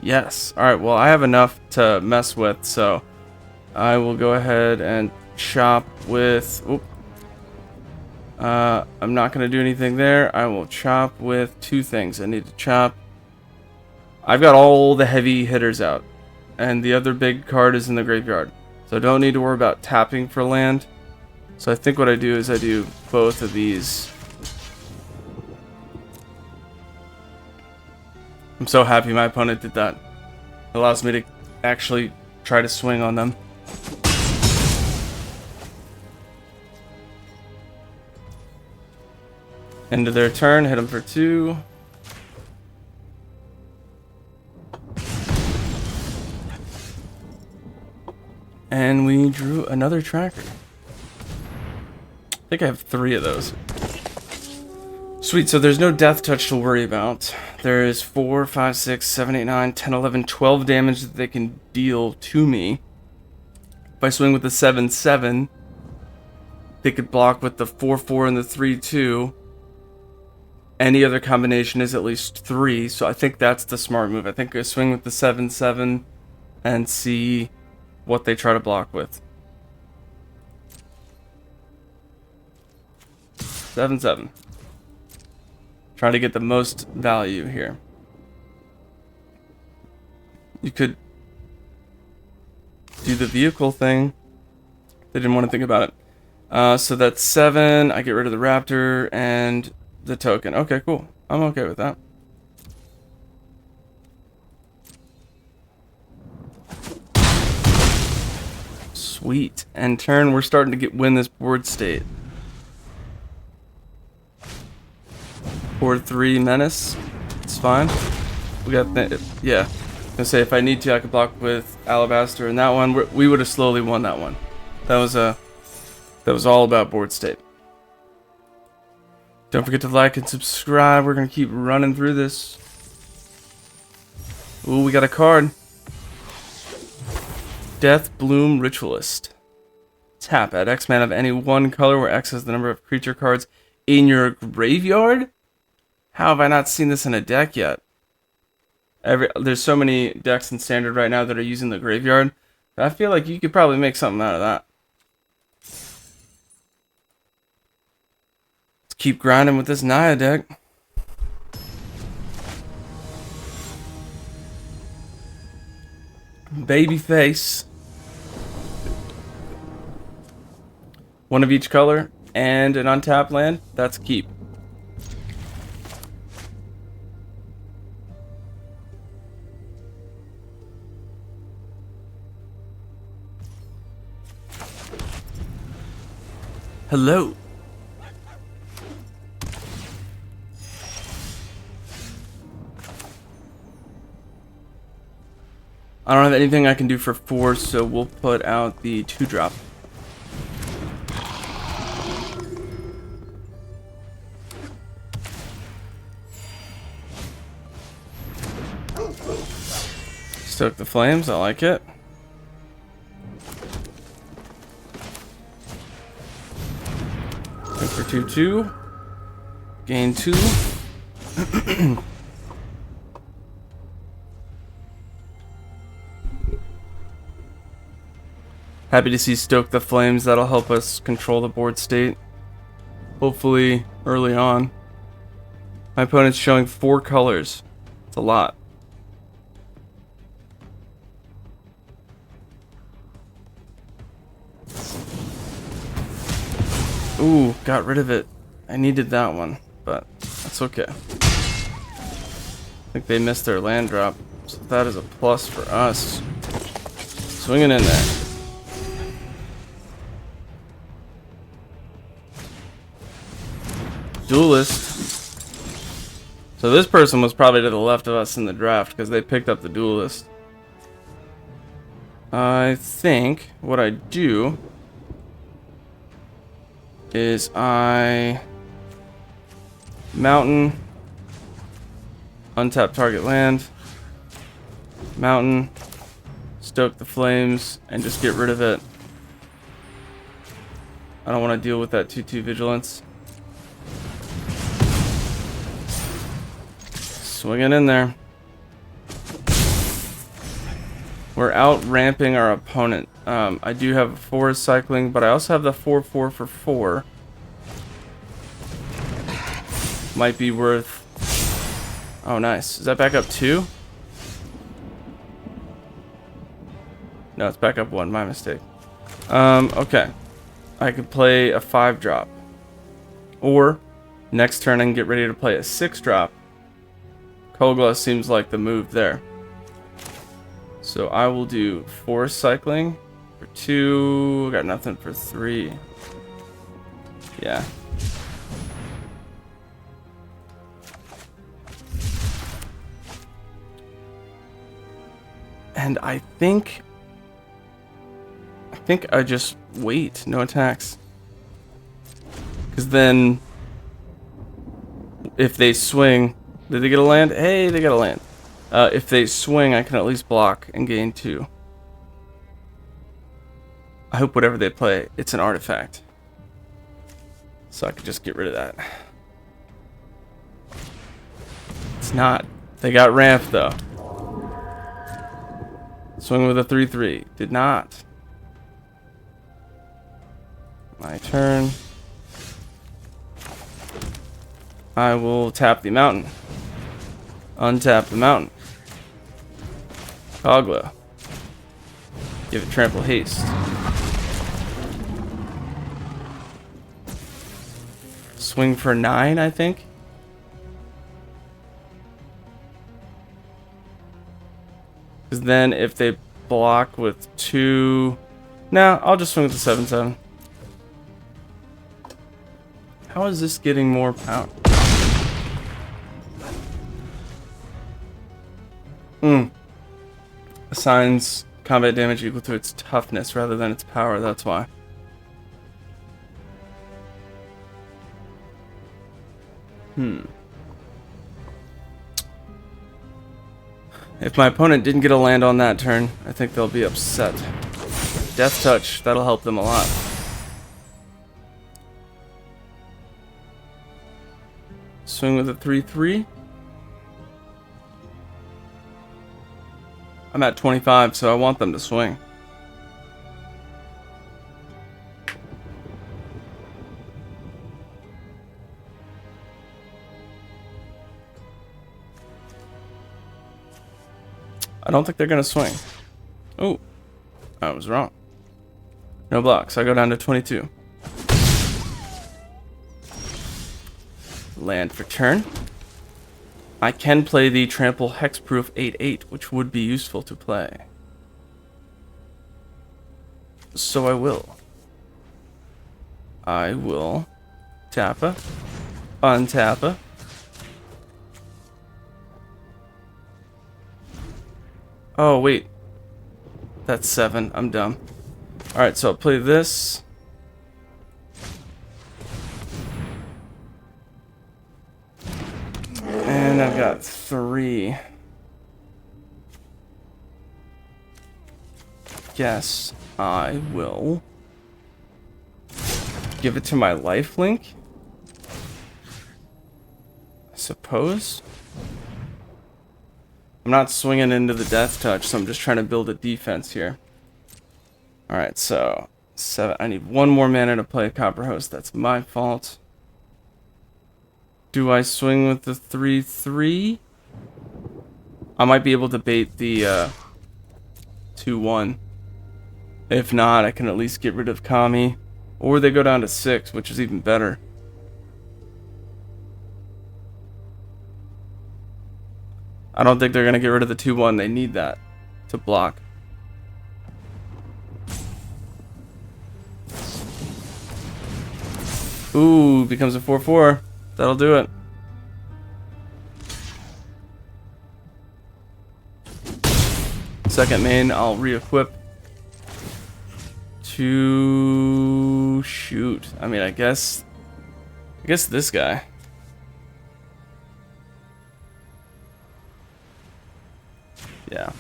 Yes. Alright, well, I have enough to mess with, so I will go ahead and chop with... Oop. I'm not going to do anything there. I will chop with 2 things. I need to chop... I've got all the heavy hitters out, and the other big card is in the graveyard. So I don't need to worry about tapping for land. So I think what I do is I do both of these. I'm so happy my opponent did that. It allows me to actually try to swing on them. End of their turn, hit them for 2. And we drew another tracker. I think I have 3 of those. Sweet, so there's no death touch to worry about. There is 4, 5, 6, 7, 8, 9, 10, 11, 12 damage that they can deal to me. If I swing with the 7-7, they could block with the 4-4 and the 3-2. Any other combination is at least 3, so I think that's the smart move. I think I swing with the 7-7 and see what they try to block with. 7-7. Trying to get the most value here. You could do the vehicle thing. They didn't want to think about it. So that's 7. I get rid of the raptor and the token. Okay, cool. I'm okay with that. Sweet. And turn, we're starting to win this board state. Board 3 menace. It's fine. We got yeah. I was gonna say if I need to, I could block with alabaster and that one. We would have slowly won that one. That was all about board state. Don't forget to like and subscribe. We're gonna keep running through this. Ooh, we got a card. Death Bloom Ritualist. Tap at X mana of any one color where X is the number of creature cards in your graveyard. How have I not seen this in a deck yet? There's so many decks in Standard right now that are using the graveyard. I feel like you could probably make something out of that. Let's keep grinding with this Naya deck. Babyface. One of each color and an untapped land. That's keep. Hello. I don't have anything I can do for 4, so we'll put out the 2-drop. Stoke the flames, I like it. Go for 2-2. Gain 2. Happy to see Stoke the Flames. That'll help us control the board state. Hopefully early on. My opponent's showing 4 colors. It's a lot. Ooh, got rid of it. I needed that one, but that's okay. I think they missed their land drop, so that is a plus for us. Swinging in there. Duelist. So this person was probably to the left of us in the draft because they picked up the Duelist. I think what I do is I mountain, untap target land, mountain, stoke the flames, and just get rid of it. I don't want to deal with that 2/2 vigilance. Swinging in there. We're out ramping our opponent. I do have 4 cycling, but I also have the 4/4 for 4. Might be worth... Oh, nice. Is that back up 2? No, it's back up 1. My mistake. Okay. I could play a 5-drop. Or, next turn I can get ready to play a 6-drop. Kogla seems like the move there. So I will do 4 cycling for 2. Got nothing for 3. Yeah. And I think I just wait, no attacks. Because then if they swing, did they get a land? Hey, they got a land. If they swing, I can at least block and gain 2. I hope whatever they play, it's an artifact. So I could just get rid of that. It's not. They got ramp though. Swing with a 3/3. Did not. My turn. I will tap the mountain. Untap the mountain. Coglo. Give it trample haste. Swing for 9, I think. Because then if they block with 2... Nah, I'll just swing with the 7/7. How is this getting more power? Assigns combat damage equal to its toughness rather than its power, that's why. If my opponent didn't get a land on that turn, I think they'll be upset. Death Touch, that'll help them a lot. Swing with a 3/3. I'm at 25, so I want them to swing. I don't think they're gonna swing. Oh, I was wrong. No blocks. I go down to 22. Land for turn. I can play the Trample Hexproof 8/8, which would be useful to play. So I will. I will tappa, untappa. Oh, wait. That's 7. I'm dumb. Alright, so I'll play this. And I've got 3. Guess I will give it to my lifelink. I suppose. I'm not swinging into the Death Touch, so I'm just trying to build a defense here. Alright, so 7. I need 1 more mana to play Copper Host. That's my fault. Do I swing with the 3/3? I might be able to bait the 2/1. If not, I can at least get rid of Kami. Or they go down to 6, which is even better. I don't think they're going to get rid of the 2/1. They need that to block. Ooh, becomes a 4/4. That'll do it. Second main, I'll re-equip to shoot. I mean, I guess this guy. Yeah.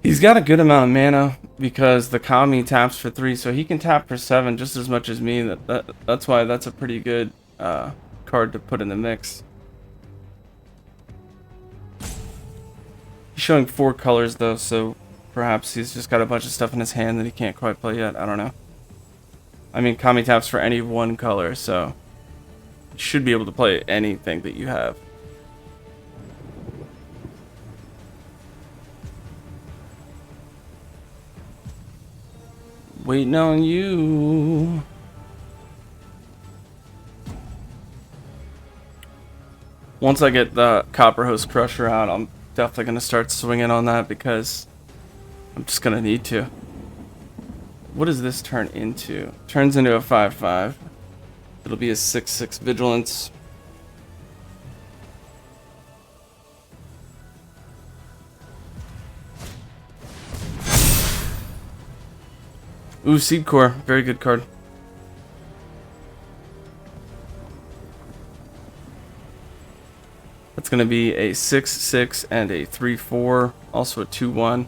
He's got a good amount of mana because the Kami taps for 3, so he can tap for 7 just as much as me. That's why that's a pretty good card to put in the mix. He's showing 4 colors though, so perhaps he's just got a bunch of stuff in his hand that he can't quite play yet. I don't know. I mean, Kami taps for any 1 color, so you should be able to play anything that you have. Waiting on you. Once I get the Copper Host Crusher out, I'm definitely going to start swinging on that because I'm just going to need to. What does this turn into? Turns into a 5/5. It'll be a 6/6 vigilance. Ooh, Seed Core. Very good card. That's going to be a 6/6 and a 3/4. Also a 2/1.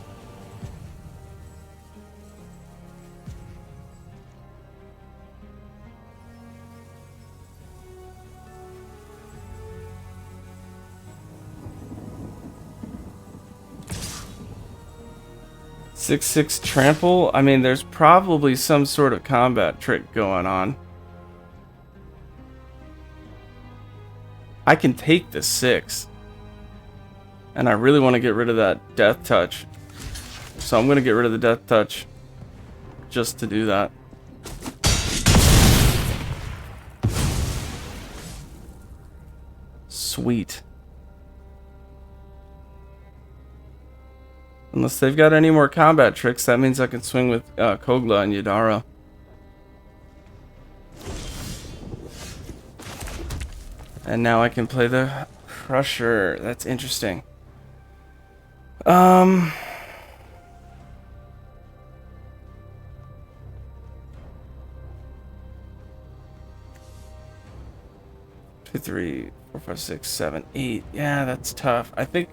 Six trample. I mean, there's probably some sort of combat trick going on. I can take the 6, and I really want to get rid of that death touch, so I'm gonna get rid of the death touch just to do that. Sweet. Unless they've got any more combat tricks, that means I can swing with Kogla and Yadara. And now I can play the Crusher. That's interesting. 2, 3, 4, 5, 6, 7, 8. Yeah, that's tough. I think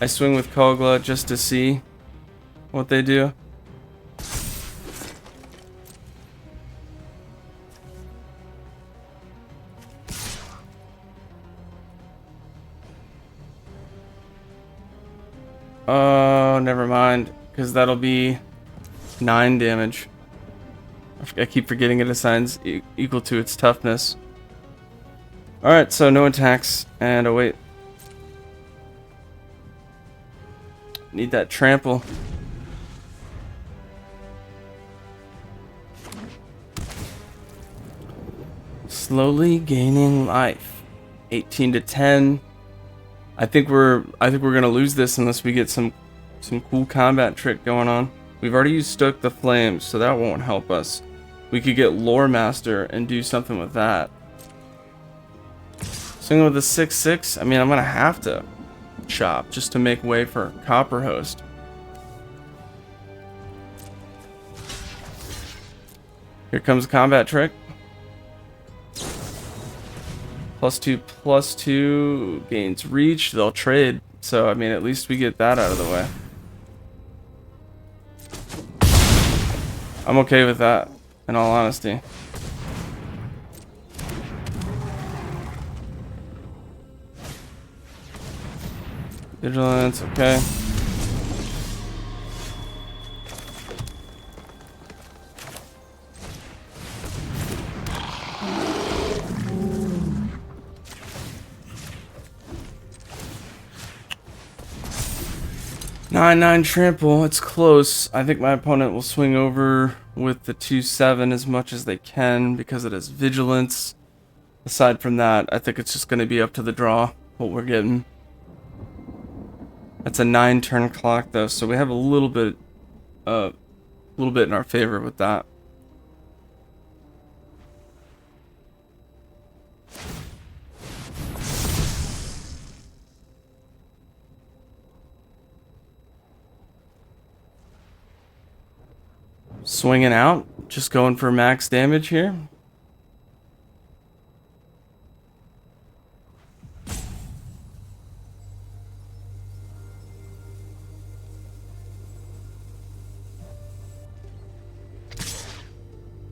I swing with Kogla just to see what they do. Oh, never mind, because that'll be 9 damage. I keep forgetting it assigns equal to its toughness. Alright, so no attacks, and oh wait. Need that trample. Slowly gaining life. 18 to 10. I think we're gonna lose this unless we get some cool combat trick going on. We've already used Stoke the Flames, so that won't help us. We could get Lore Master and do something with that. Swing with a 6/6. I mean, I'm gonna have to chop just to make way for Copper Host. Here comes combat trick. +2/+2 gains reach. They'll trade. So I mean, at least we get that out of the way. I'm okay with that, in all honesty. Vigilance, okay. Nine trample, it's close. I think my opponent will swing over with the 2/7 as much as they can because it has vigilance. Aside from that, I think it's just going to be up to the draw what we're getting. That's a 9 turn clock though, so we have a little bit in our favor with that. Swinging out, just going for max damage here.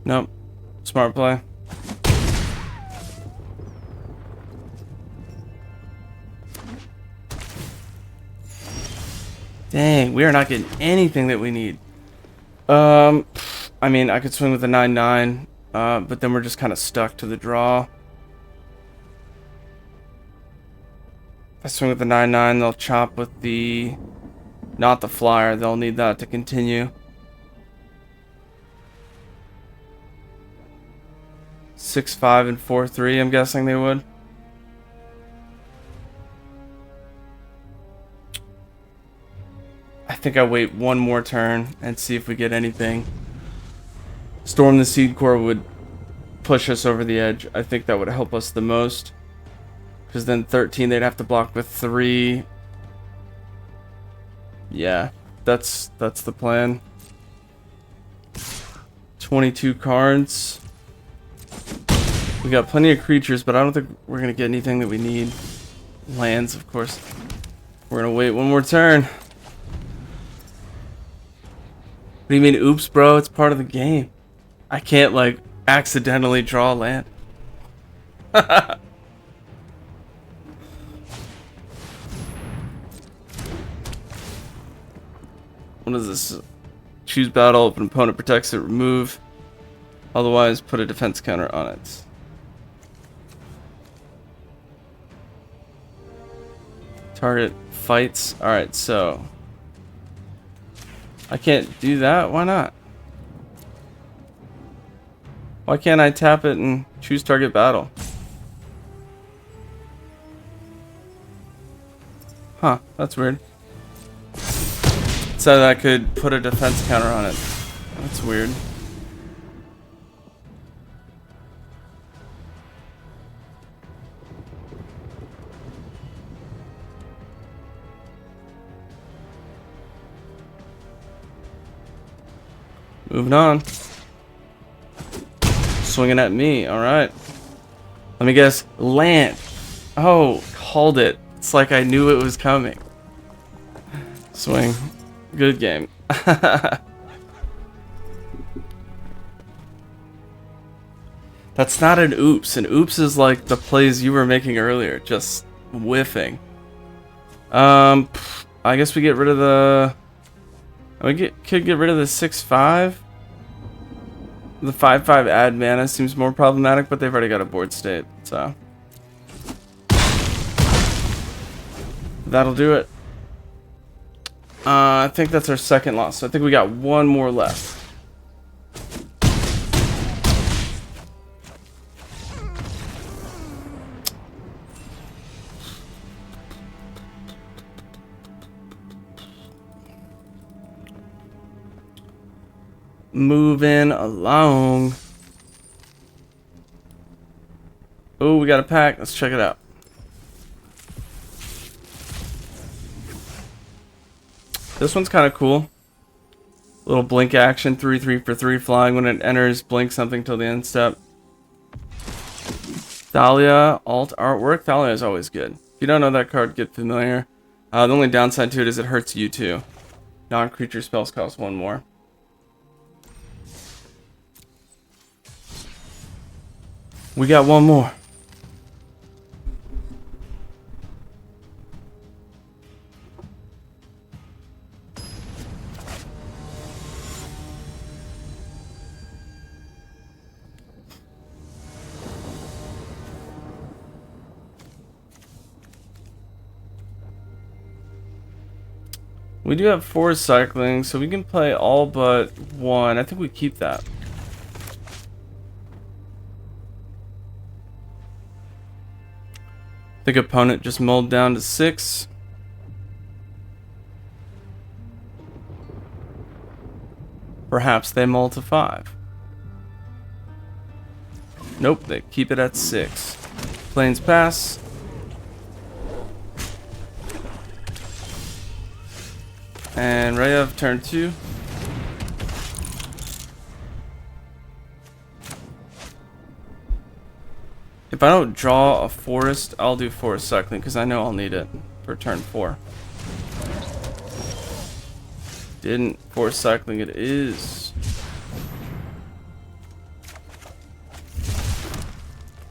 Nope. Smart play. Dang, we are not getting anything that we need. I mean, I could swing with a 9/9, but then we're just kind of stuck to the draw. If I swing with the 9/9, they'll chop with the... not the flyer. They'll need that to continue. 6/5 and 4/3, I'm guessing they would. think I wait one more turn and see if we get anything. Storm the Seed Core would push us over the edge. I think that would help us the most. Because then 13, they'd have to block with 3. Yeah, that's the plan. 22 cards. We got plenty of creatures, but I don't think we're going to get anything that we need. Lands, of course. We're going to wait one more turn. What do you mean, oops, bro? It's part of the game. I can't, like, accidentally draw a land. What is this? Choose battle. If an opponent protects it, remove. Otherwise, put a defense counter on it. Target fights. Alright, so I can't do that? Why not? Why can't I tap it and choose target battle? Huh, that's weird. So that I could put a defense counter on it. That's weird. Moving on. Swinging at me. Alright. Let me guess. Land. Oh, called it. It's like I knew it was coming. Swing. Good game. That's not an oops. An oops is like the plays you were making earlier. Just whiffing. I guess we get rid of the... could get rid of the 6/5. The 5/5 add mana seems more problematic, but they've already got a board state, so that'll do it. I think that's our second loss, so I think we got one more left. Moving along. Oh, we got a pack. Let's check it out. This one's kind of cool. Little blink action, 3/3 for 3 flying. When it enters, blink something till the end step. Thalia, alt artwork. Thalia is always good. If you don't know that card, get familiar. The only downside to it is it hurts you too. Non-creature spells cost 1 more. We got one more. We do have 4 cycling, so we can play all but 1. I think we keep that. I think opponent just mulled down to 6. Perhaps they mull to 5. Nope, they keep it at 6. Planes pass. And Rayev turn 2. If I don't draw a forest, I'll do forest cycling because I know I'll need it for turn 4. Didn't. Forest cycling it is.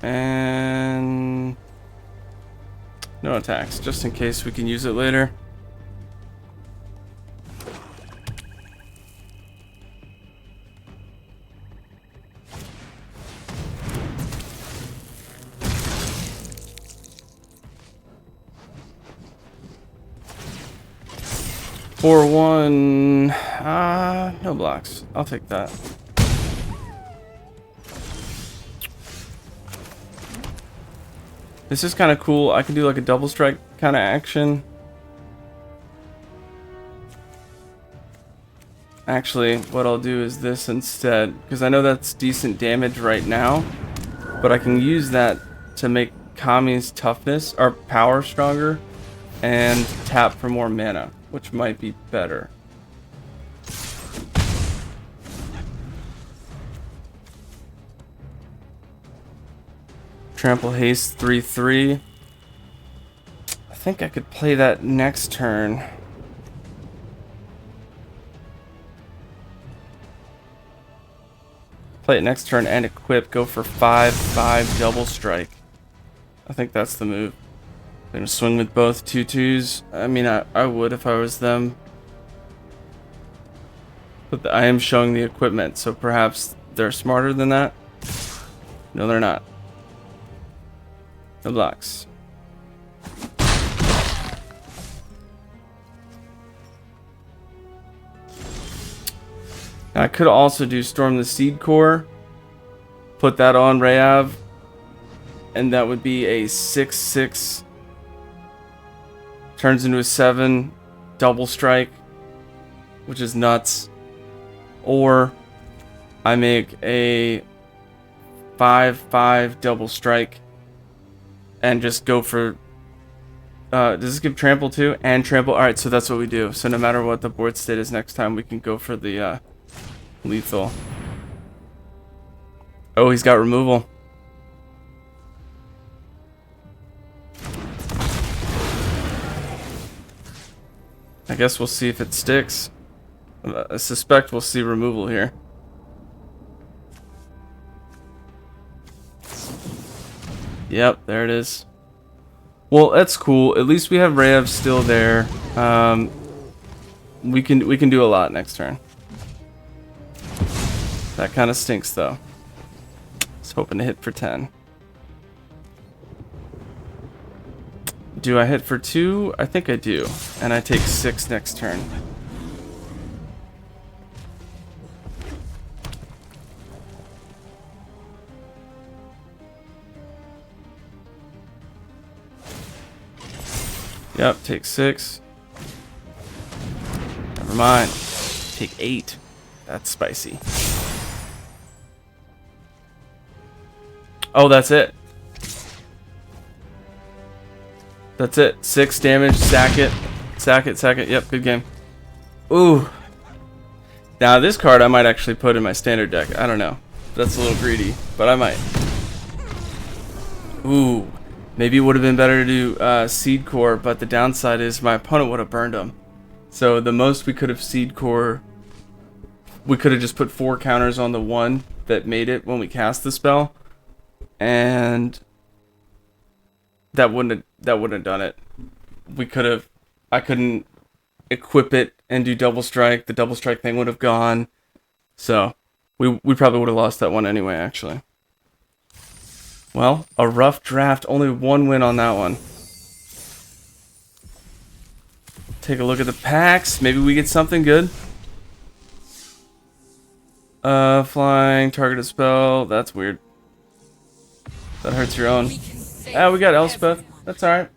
And no attacks, just in case we can use it later. For 1, no blocks. I'll take that. This is kind of cool. I can do like a double strike kind of action. Actually, what I'll do is this instead, because I know that's decent damage right now, but I can use that to make Kami's toughness or power stronger and tap for more mana, which might be better. Trample haste 3/3. I think I could play that next turn. Play it next turn and equip. Go for 5/5 double strike. I think that's the move. I'm gonna swing with both 2/2s. I mean, I would if I was them. But I am showing the equipment, so perhaps they're smarter than that. No, they're not. No blocks. Now, I could also do Storm the Seed Core, put that on Rayav, and that would be a 6/6. Turns into a 7 double strike, which is nuts. Or I make a 5/5 double strike and just go for. Does this give trample too? And trample. Alright, so that's what we do. So no matter what the board state is next time, we can go for the lethal. Oh, he's got removal. I guess we'll see if it sticks. I suspect we'll see removal here. Yep, there it is. Well, that's cool. At least we have Rayav still there. We can do a lot next turn. That kind of stinks, though. I was hoping to hit for 10. Do I hit for 2? I think I do. And I take 6 next turn. Yep, take 6. Never mind. Take 8. That's spicy. Oh, that's it. That's it. 6 damage. Sack it. Sack it. Sack it. Yep, good game. Ooh. Now, this card I might actually put in my standard deck. I don't know. That's a little greedy, but I might. Ooh. Maybe it would have been better to do Seed Core, but the downside is my opponent would have burned him. So the most we could have Seed Core, we could have just put 4 counters on the one that made it when we cast the spell, and that wouldn't have done it. I couldn't equip it and do double strike. The double strike thing would have gone. So we probably would have lost that one anyway, actually. Well, a rough draft. Only 1 win on that one. Take a look at the packs. Maybe we get something good. Flying, targeted spell. That's weird. That hurts your own. Ah, we got Elspeth. That's alright.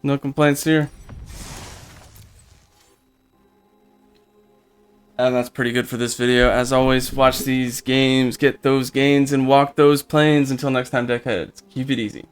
No complaints here. And that's pretty good for this video. As always, watch these games, get those gains, and walk those planes. Until next time, deckheads, keep it easy.